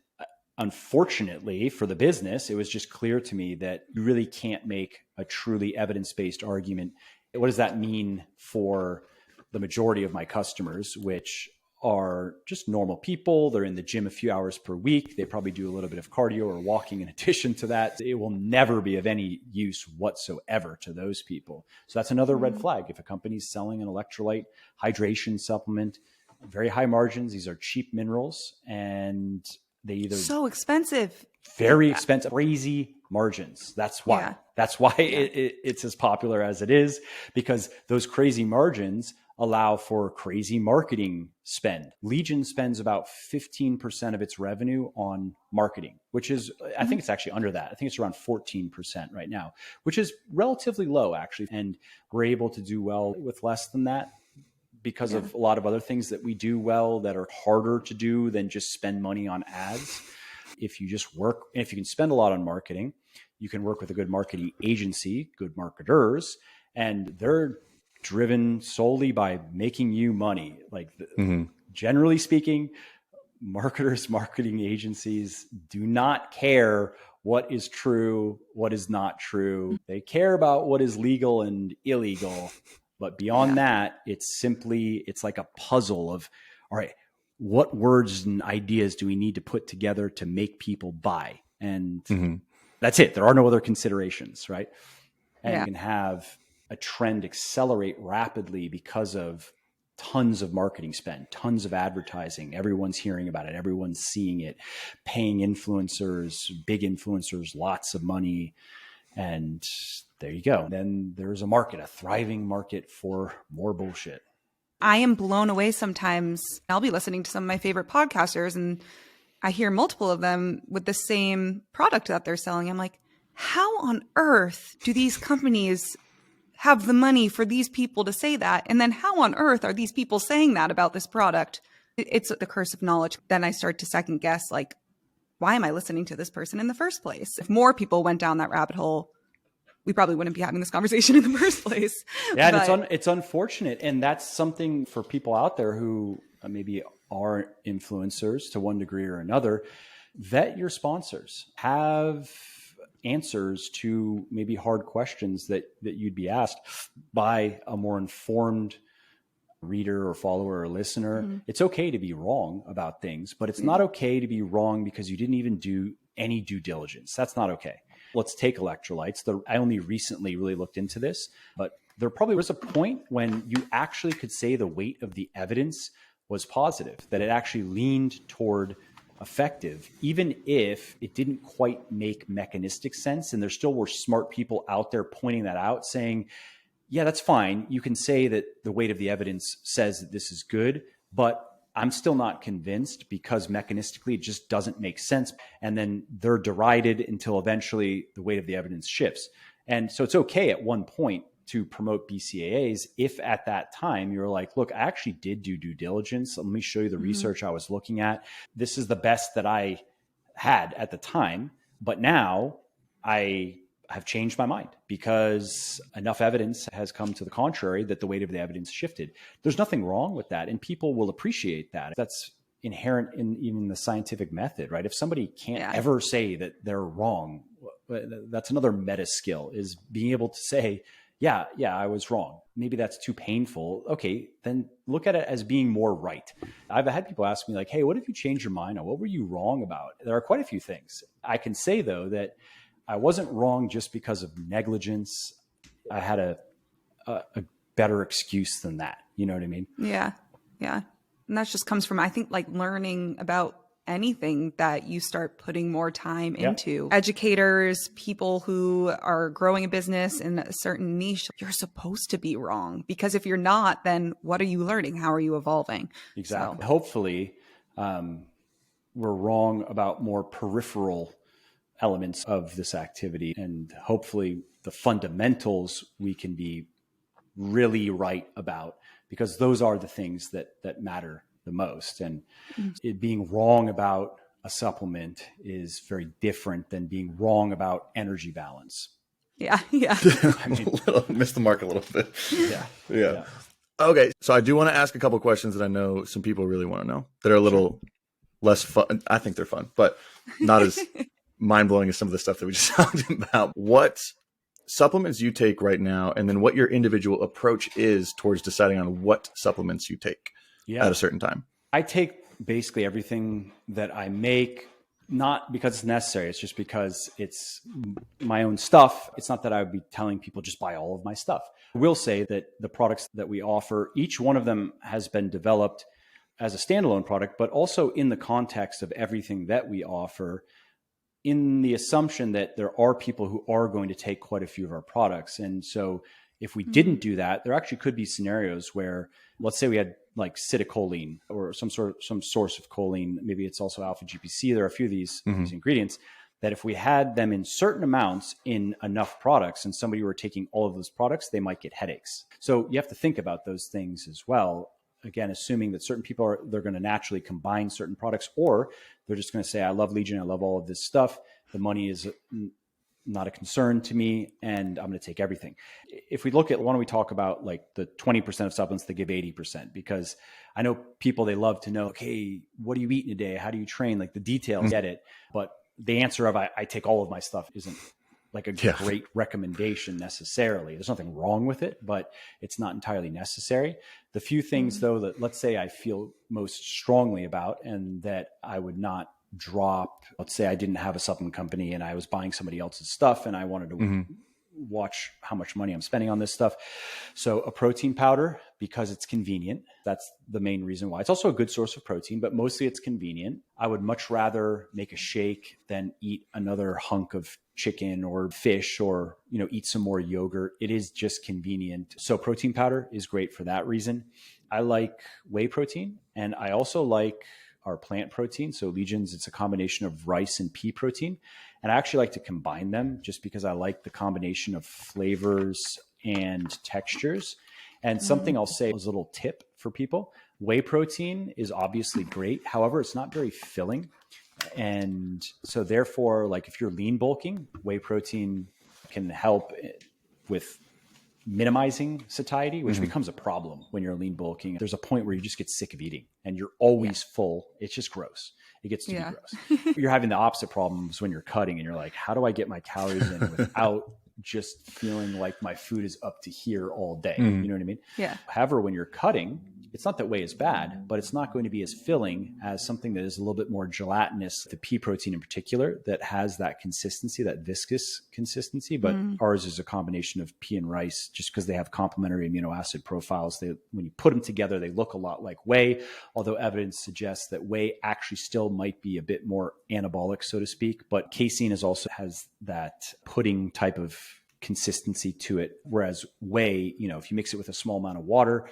unfortunately for the business, it was just clear to me that you really can't make a truly evidence-based argument. What does that mean for the majority of my customers, which are just normal people? They're in the gym a few hours per week. They probably do a little bit of cardio or walking in addition to that. It will never be of any use whatsoever to those people. So that's another red flag. If a company's selling an electrolyte hydration supplement, very high margins, these are cheap minerals, and they either so expensive, very expensive, crazy margins. That's why. It's as popular as it is, because those crazy margins allow for crazy marketing spend. Legion spends about 15% of its revenue on marketing, which is, I think it's actually under that. I think it's around 14% right now, which is relatively low actually. And we're able to do well with less than that, because of a lot of other things that we do well that are harder to do than just spend money on ads. If you just work, and if you can spend a lot on marketing, you can work with a good marketing agency, good marketers, and they're driven solely by making you money. Like generally speaking, marketers, marketing agencies do not care what is true, what is not true. They care about what is legal and illegal. But beyond that, it's like a puzzle of, all right, what words and ideas do we need to put together to make people buy? And that's it. There are no other considerations, right? And you can have a trend accelerate rapidly because of tons of marketing spend, tons of advertising. Everyone's hearing about it. Everyone's seeing it, paying influencers, big influencers, lots of money. And there you go. Then there's a market, a thriving market for more bullshit. I am blown away sometimes. I'll be listening to some of my favorite podcasters and I hear multiple of them with the same product that they're selling. I'm like, how on earth do these companies have the money for these people to say that? And then how on earth are these people saying that about this product? It's the curse of knowledge. Then I start to second guess, like, why am I listening to this person in the first place? If more people went down that rabbit hole, we probably wouldn't be having this conversation in the first place. Yeah, and it's unfortunate. And that's something for people out there who maybe are influencers to one degree or another, vet your sponsors. Have answers to maybe hard questions that you'd be asked by a more informed reader or follower or listener. Mm-hmm. It's okay to be wrong about things, but it's not okay to be wrong because you didn't even do any due diligence. That's not okay. Let's take electrolytes. I only recently really looked into this, but there probably was a point when you actually could say the weight of the evidence was positive, that it actually leaned toward effective, even if it didn't quite make mechanistic sense. And there still were smart people out there pointing that out, saying, yeah, that's fine. You can say that the weight of the evidence says that this is good, but I'm still not convinced because mechanistically it just doesn't make sense. And then they're derided until eventually the weight of the evidence shifts. And so it's okay at one point to promote BCAAs if at that time you're like, look, I actually did do due diligence. Let me show you the research I was looking at. This is the best that I had at the time. But now I have changed my mind because enough evidence has come to the contrary that the weight of the evidence shifted. There's nothing wrong with that. And people will appreciate that. That's inherent in even the scientific method, right? If somebody can't ever say that they're wrong, that's another meta skill, is being able to say, yeah, I was wrong. Maybe that's too painful. Okay, then look at it as being more right. I've had people ask me like, hey, what if you changed your mind on what were you wrong about? There are quite a few things. I can say though that I wasn't wrong just because of negligence. I had a better excuse than that. You know what I mean? Yeah. And that just comes from, I think, like learning about anything that you start putting more time into. Educators, people who are growing a business in a certain niche, you're supposed to be wrong, because if you're not, then what are you learning? How are you evolving? Exactly. So. Hopefully, we're wrong about more peripheral elements of this activity, and hopefully the fundamentals we can be really right about, because those are the things that matter the most. And it being wrong about a supplement is very different than being wrong about energy balance. Yeah. I mean, missed the mark a little bit. Yeah. Okay, so I do want to ask a couple questions that I know some people really want to know that are a little less fun. I think they're fun, but not as mind-blowing as some of the stuff that we just talked about. What supplements you take right now, and then what your individual approach is towards deciding on what supplements you take at a certain time. I take basically everything that I make, not because it's necessary. It's just because it's my own stuff. It's not that I would be telling people just buy all of my stuff. I will say that the products that we offer, each one of them has been developed as a standalone product, but also in the context of everything that we offer, in the assumption that there are people who are going to take quite a few of our products. And so if we didn't do that, there actually could be scenarios where, let's say we had like citicoline or some source of choline, maybe it's also alpha GPC. There are a few of these ingredients that if we had them in certain amounts in enough products and somebody were taking all of those products, they might get headaches. So you have to think about those things as well. Again, assuming that certain people they're going to naturally combine certain products, or they're just going to say, I love Legion, I love all of this stuff. The money is not a concern to me, and I'm going to take everything. If we look at, why don't we talk about like the 20% of supplements that give 80%? Because I know people, they love to know, okay, what do you eat in a day? How do you train? Like the details, get it. But the answer of I take all of my stuff isn't like a great recommendation necessarily. There's nothing wrong with it, but it's not entirely necessary. The few things though that, let's say, I feel most strongly about and that I would not drop, let's say I didn't have a supplement company and I was buying somebody else's stuff and I wanted to watch how much money I'm spending on this stuff. So a protein powder, because it's convenient. That's the main reason why. It's also a good source of protein, but mostly it's convenient. I would much rather make a shake than eat another hunk of chicken or fish or, eat some more yogurt. It is just convenient. So protein powder is great for that reason. I like whey protein, and I also like our plant protein. So Legions, it's a combination of rice and pea protein. And I actually like to combine them just because I like the combination of flavors and textures. And something I'll say as a little tip for people, whey protein is obviously great. However, it's not very filling. And so therefore, like if you're lean bulking, whey protein can help with minimizing satiety, which becomes a problem when you're lean bulking. There's a point where you just get sick of eating and you're always full. It's just gross. It gets to be gross. You're having the opposite problems when you're cutting and you're like, how do I get my calories in without just feeling like my food is up to here all day? You know what I mean? Yeah. However, when you're cutting, it's not that whey is bad, but it's not going to be as filling as something that is a little bit more gelatinous, the pea protein in particular, that has that consistency, that viscous consistency. But ours is a combination of pea and rice just because they have complementary amino acid profiles. When you put them together, they look a lot like whey, although evidence suggests that whey actually still might be a bit more anabolic, so to speak. But casein has that pudding type of consistency to it. Whereas whey, if you mix it with a small amount of water,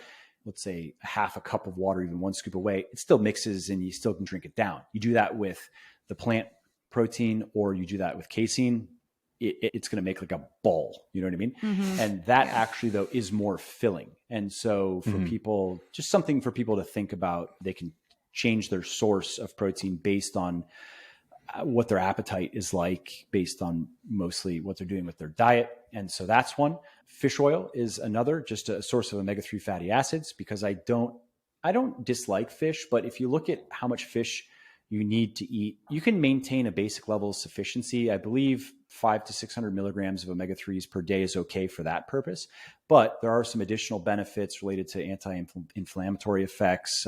let's say a half a cup of water, even one scoop of whey, it still mixes and you still can drink it down. You do that with the plant protein or you do that with casein, it's going to make like a ball. You know what I mean? And that actually, though, is more filling. And so for people, just something for people to think about, they can change their source of protein based on what their appetite is like, based on mostly what they're doing with their diet. And so that's one. Fish oil is another, just a source of omega-3 fatty acids, because I don't dislike fish, but if you look at how much fish you need to eat, you can maintain a basic level of sufficiency. I believe 500 to 600 milligrams of omega-3s per day is okay for that purpose. But there are some additional benefits related to anti-inflammatory effects,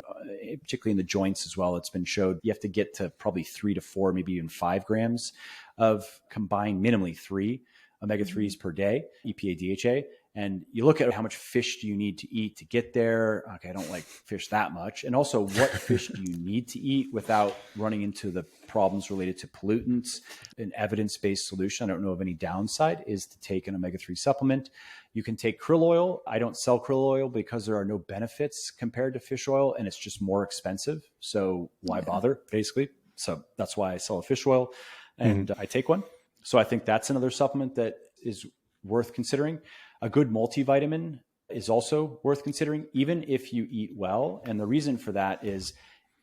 particularly in the joints as well. It's been showed you have to get to probably 3 to 4, maybe even 5 grams of combined, minimally 3 omega-3s per day, EPA, DHA. And you look at how much fish do you need to eat to get there. Okay, I don't like fish that much. And also, what fish do you need to eat without running into the problems related to pollutants? An evidence-based solution, I don't know of any downside, is to take an omega-3 supplement. You can take krill oil. I don't sell krill oil because there are no benefits compared to fish oil, and it's just more expensive. So why bother, basically? So that's why I sell a fish oil, and I take one. So I think that's another supplement that is worth considering. A good multivitamin is also worth considering, even if you eat well. And the reason for that is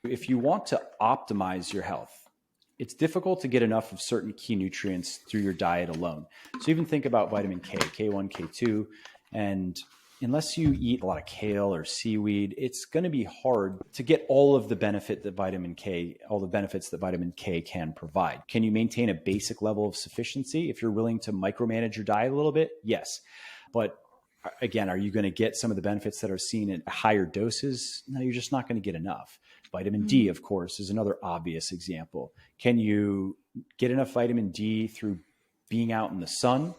if you want to optimize your health, it's difficult to get enough of certain key nutrients through your diet alone. So even think about vitamin K, K1, K2, and unless you eat a lot of kale or seaweed, it's going to be hard to get all of the benefit that vitamin K, all the benefits that vitamin K can provide. Can you maintain a basic level of sufficiency if you're willing to micromanage your diet a little bit? Yes. But again, are you going to get some of the benefits that are seen at higher doses? No, you're just not going to get enough. Vitamin D, of course, is another obvious example. Can you get enough vitamin D through being out in the sun?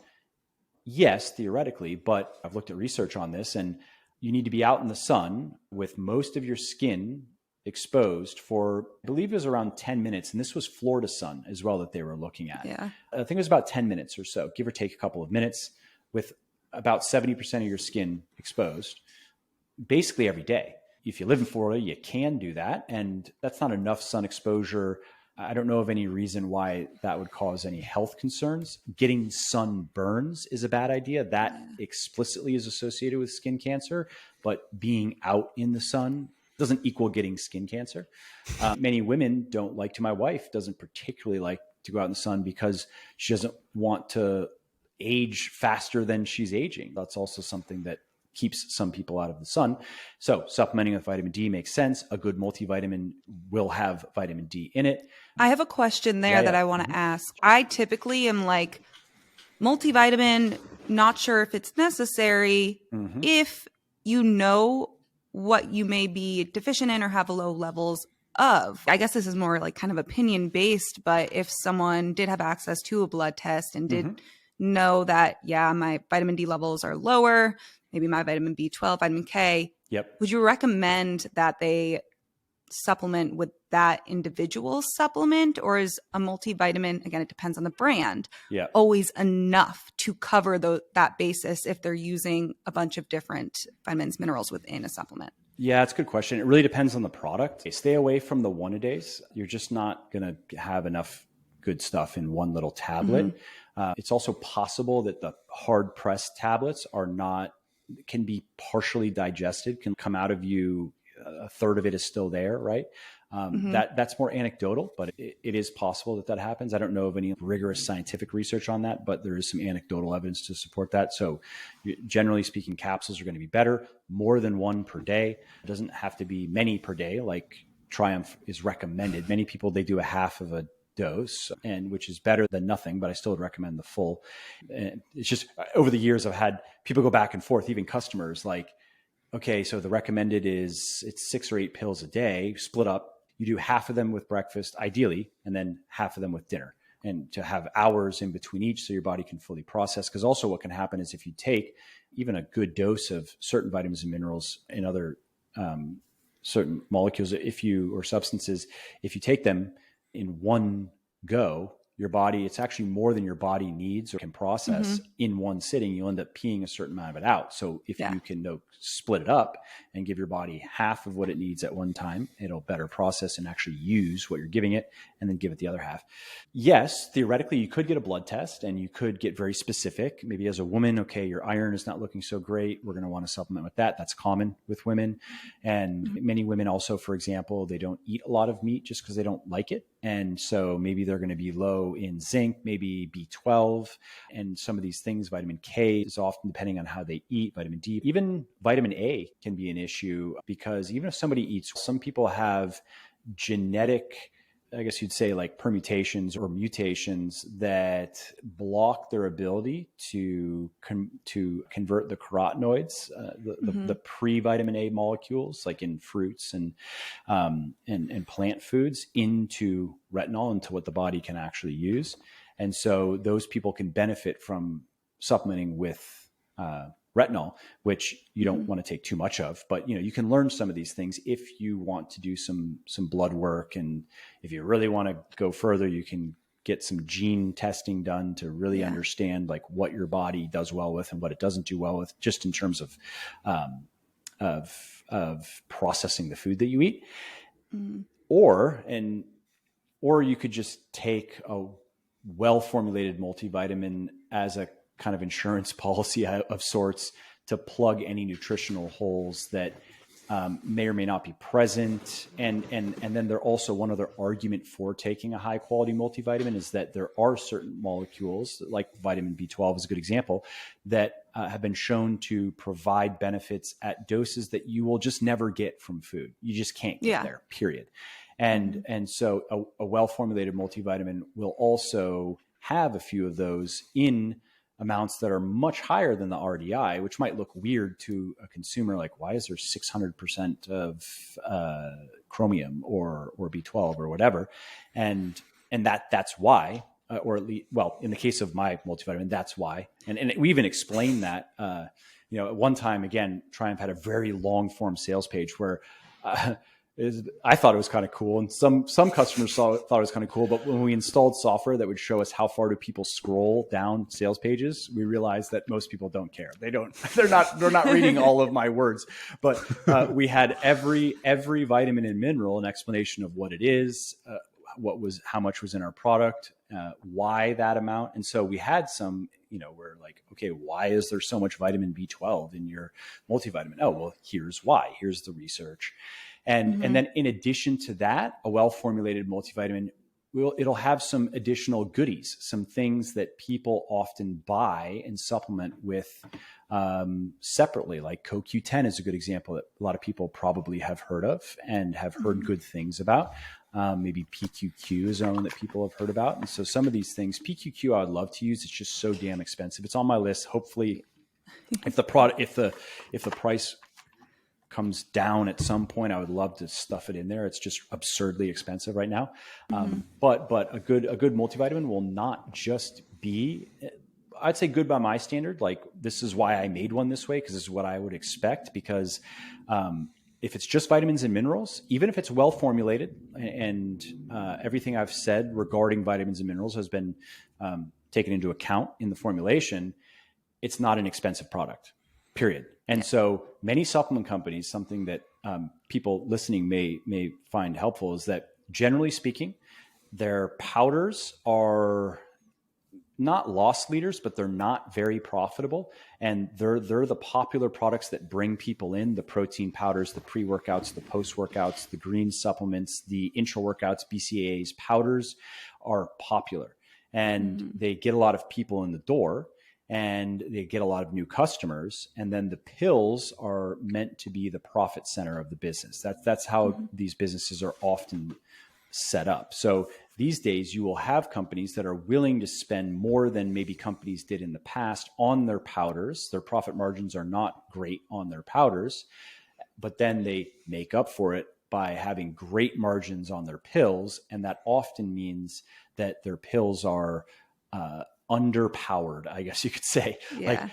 Yes, theoretically, but I've looked at research on this, and you need to be out in the sun with most of your skin exposed for, I believe it was around 10 minutes. And this was Florida sun as well that they were looking at. Yeah. I think it was about 10 minutes or so, give or take a couple of minutes, with about 70% of your skin exposed basically every day. If you live in Florida, you can do that. And that's not enough sun exposure. I don't know of any reason why that would cause any health concerns. Getting sunburns is a bad idea. That explicitly is associated with skin cancer, but being out in the sun doesn't equal getting skin cancer. Many women don't like to. My wife doesn't particularly like to go out in the sun because she doesn't want to age faster than she's aging. That's also something that keeps some people out of the sun. So supplementing with vitamin D makes sense. A good multivitamin will have vitamin D in it. I have a question there that I want to ask. I typically am like, multivitamin, not sure if it's necessary. If you know what you may be deficient in or have low levels of. I guess this is more like kind of opinion based, but if someone did have access to a blood test and did know that, yeah, my vitamin D levels are lower, maybe my vitamin B12, vitamin K, would you recommend that they supplement with that individual supplement, or is a multivitamin, again, it depends on the brand, always enough to cover that basis if they're using a bunch of different vitamins, minerals within a supplement? Yeah, it's a good question. It really depends on the product. Stay away from the one-a-days. You're just not going to have enough good stuff in one little tablet. It's also possible that the hard pressed tablets can be partially digested, can come out of you, a third of it is still there, right? That's more anecdotal, but it is possible that happens. I don't know of any rigorous scientific research on that, but there is some anecdotal evidence to support that. So generally speaking, capsules are going to be better, more than one per day. It doesn't have to be many per day, like Triumph is recommended. Many people, they do a half of a dose, and which is better than nothing, but I still would recommend the full. And it's just over the years, I've had people go back and forth, even customers, like, okay, so the recommended is it's 6 or 8 pills a day, split up. You do half of them with breakfast, ideally, and then half of them with dinner, and to have hours in between each so your body can fully process. Because also what can happen is if you take even a good dose of certain vitamins and minerals and other certain molecules, or substances, if you take them in one go, your body, it's actually more than your body needs or can process in one sitting. You'll end up peeing a certain amount of it out. So if you can split it up and give your body half of what it needs at one time, it'll better process and actually use what you're giving it, and then give it the other half. Yes, theoretically, you could get a blood test and you could get very specific. Maybe as a woman, okay, your iron is not looking so great. We're going to want to supplement with that. That's common with women. And many women also, for example, they don't eat a lot of meat just because they don't like it. And so maybe they're going to be low in zinc, maybe B12, and some of these things. Vitamin K is often depending on how they eat, vitamin D, even vitamin A can be an issue, because even if somebody eats, some people have genetic, I guess you'd say, like permutations or mutations that block their ability to convert the carotenoids, the pre-vitamin A molecules, like in fruits and plant foods, into retinol, into what the body can actually use. And so those people can benefit from supplementing with retinol, which you don't want to take too much of, but you can learn some of these things if you want to do some blood work. And if you really want to go further, you can get some gene testing done to really understand like what your body does well with and what it doesn't do well with, just in terms of processing the food that you eat. Or you could just take a well-formulated multivitamin as a kind of insurance policy of sorts to plug any nutritional holes that may or may not be present. And then there also, one other argument for taking a high quality multivitamin is that there are certain molecules, like vitamin B12 is a good example, that have been shown to provide benefits at doses that you will just never get from food. You just can't get there, period. And so a well-formulated multivitamin will also have a few of those in amounts that are much higher than the RDI, which might look weird to a consumer. Like, why is there 600% of chromium or B12 or whatever? And that's why, or at least, well, in the case of my multivitamin, that's why. And we even explained that, at one time, again, Triumph had a very long form sales page where, I thought it was kind of cool, and some customers thought it was kind of cool. But when we installed software that would show us how far do people scroll down sales pages, we realized that most people don't care. They're not reading all of my words. But we had every vitamin and mineral, an explanation of what it is, how much was in our product, why that amount. And so we had some, we're like, okay, why is there so much vitamin B12 in your multivitamin? Oh, well, here's why. Here's the research. And then in addition to that, a well-formulated multivitamin, it'll have some additional goodies, some things that people often buy and supplement with separately, like CoQ10 is a good example that a lot of people probably have heard of and have heard good things about. Maybe PQQ is one that people have heard about. And so some of these things, PQQ I would love to use. It's just so damn expensive. It's on my list. Hopefully if the price comes down at some point, I would love to stuff it in there. It's just absurdly expensive right now. But a good multivitamin will not just be, I'd say, good by my standard. Like, this is why I made one this way, because this is what I would expect. Because if it's just vitamins and minerals, even if it's well formulated, and everything I've said regarding vitamins and minerals has been taken into account in the formulation, it's not an expensive product, period. And so many supplement companies, something that people listening may find helpful, is that generally speaking, their powders are not loss leaders, but they're not very profitable. And they're the popular products that bring people in: the protein powders, the pre-workouts, the post-workouts, the green supplements, the intra-workouts, BCAAs. Powders are popular, and they get a lot of people in the door, and they get a lot of new customers. And then the pills are meant to be the profit center of the business. That's how these businesses are often set up. So these days you will have companies that are willing to spend more than maybe companies did in the past on their powders. Their profit margins are not great on their powders, but then they make up for it by having great margins on their pills. And that often means that their pills are underpowered, I guess you could say. Yeah.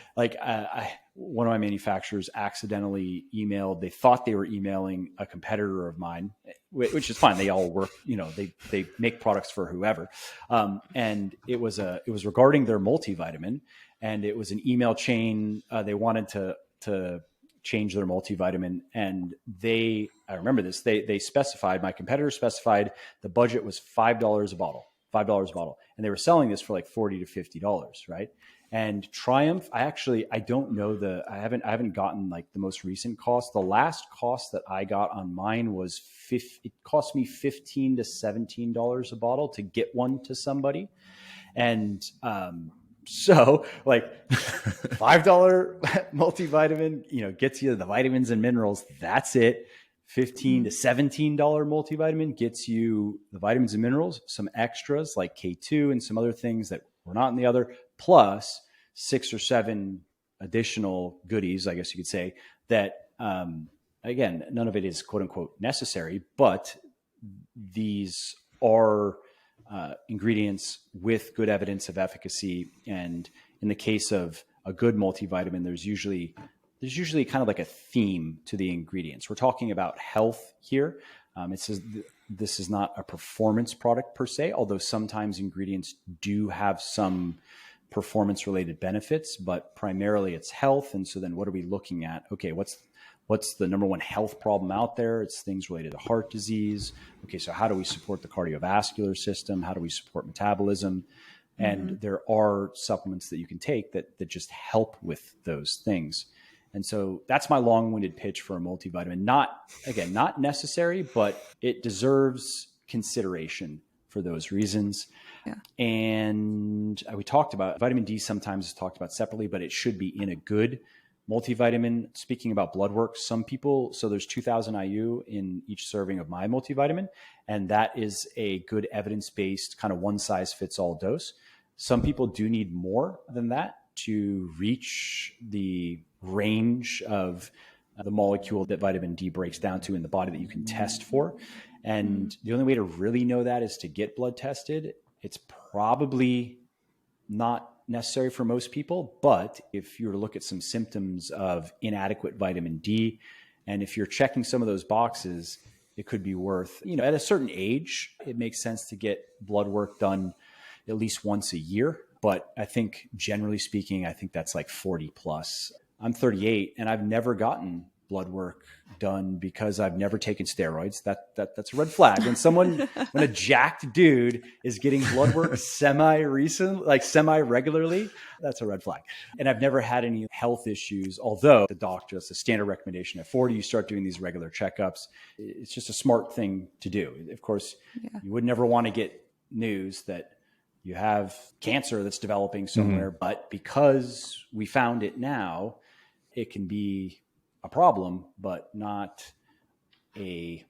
One of my manufacturers accidentally emailed, they thought they were emailing a competitor of mine, which is fine. They all work, they make products for whoever. And it was regarding their multivitamin, and it was an email chain. They wanted to change their multivitamin, and I remember this, they specified, my competitor specified, the budget was $5 a bottle. And they were selling this for like $40 to $50, right? And Triumph, I don't know I haven't gotten like the most recent cost. The last cost that I got on mine was it cost me $15 to $17 a bottle to get one to somebody. And so like $5 multivitamin, gets you the vitamins and minerals. That's it. $15 to $17 multivitamin gets you the vitamins and minerals, some extras like K2 and some other things that were not in the other, plus 6 or 7 additional goodies, I guess you could say, that, again, none of it is quote unquote necessary, but these are ingredients with good evidence of efficacy. And in the case of a good multivitamin, there's usually kind of like a theme to the ingredients. We're talking about health here. This is not a performance product per se, although sometimes ingredients do have some performance related benefits, but primarily it's health. And so then what are we looking at? Okay, what's the number one health problem out there? It's things related to heart disease. Okay, so how do we support the cardiovascular system? How do we support metabolism? And there are supplements that you can take that just help with those things. And so that's my long-winded pitch for a multivitamin. Not necessary, but it deserves consideration for those reasons. Yeah. And we talked about vitamin D sometimes is talked about separately, but it should be in a good multivitamin. Speaking about blood work, some people, so there's 2000 IU in each serving of my multivitamin, and that is a good evidence-based kind of one size fits all dose. Some people do need more than that to reach the range of the molecule that vitamin D breaks down to in the body that you can test for. And the only way to really know that is to get blood tested. It's probably not necessary for most people, but if you were to look at some symptoms of inadequate vitamin D, and if you're checking some of those boxes, it could be worth, at a certain age, it makes sense to get blood work done at least once a year. But I think generally speaking, I think that's like 40 plus. I'm 38 and I've never gotten blood work done because I've never taken steroids. That's a red flag. When a jacked dude is getting blood work semi-regularly, that's a red flag. And I've never had any health issues, although the doctor, that's a standard recommendation. At 40, you start doing these regular checkups. It's just a smart thing to do. Of course, you would never want to get news that you have cancer that's developing somewhere, but because we found it now, it can be a problem, but not a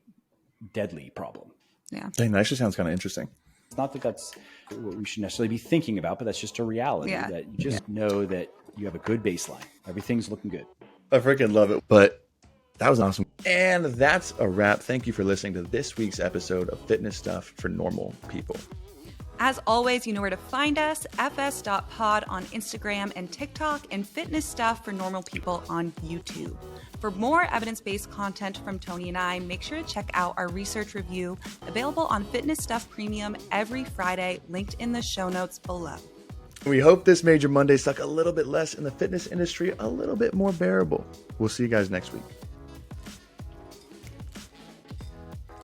deadly problem. Yeah. Dang, that actually sounds kind of interesting. It's not that that's what we should necessarily be thinking about, but that's just a reality that you just know that you have a good baseline. Everything's looking good. I freaking love it. But that was awesome. And that's a wrap. Thank you for listening to this week's episode of Fitness Stuff for Normal People. As always, you know where to find us, fs.pod on Instagram and TikTok, and Fitness Stuff for Normal People on YouTube. For more evidence-based content from Tony and I, make sure to check out our research review, available on Fitness Stuff Premium every Friday, linked in the show notes below. We hope this made your Monday suck a little bit less and the fitness industry a little bit more bearable. We'll see you guys next week.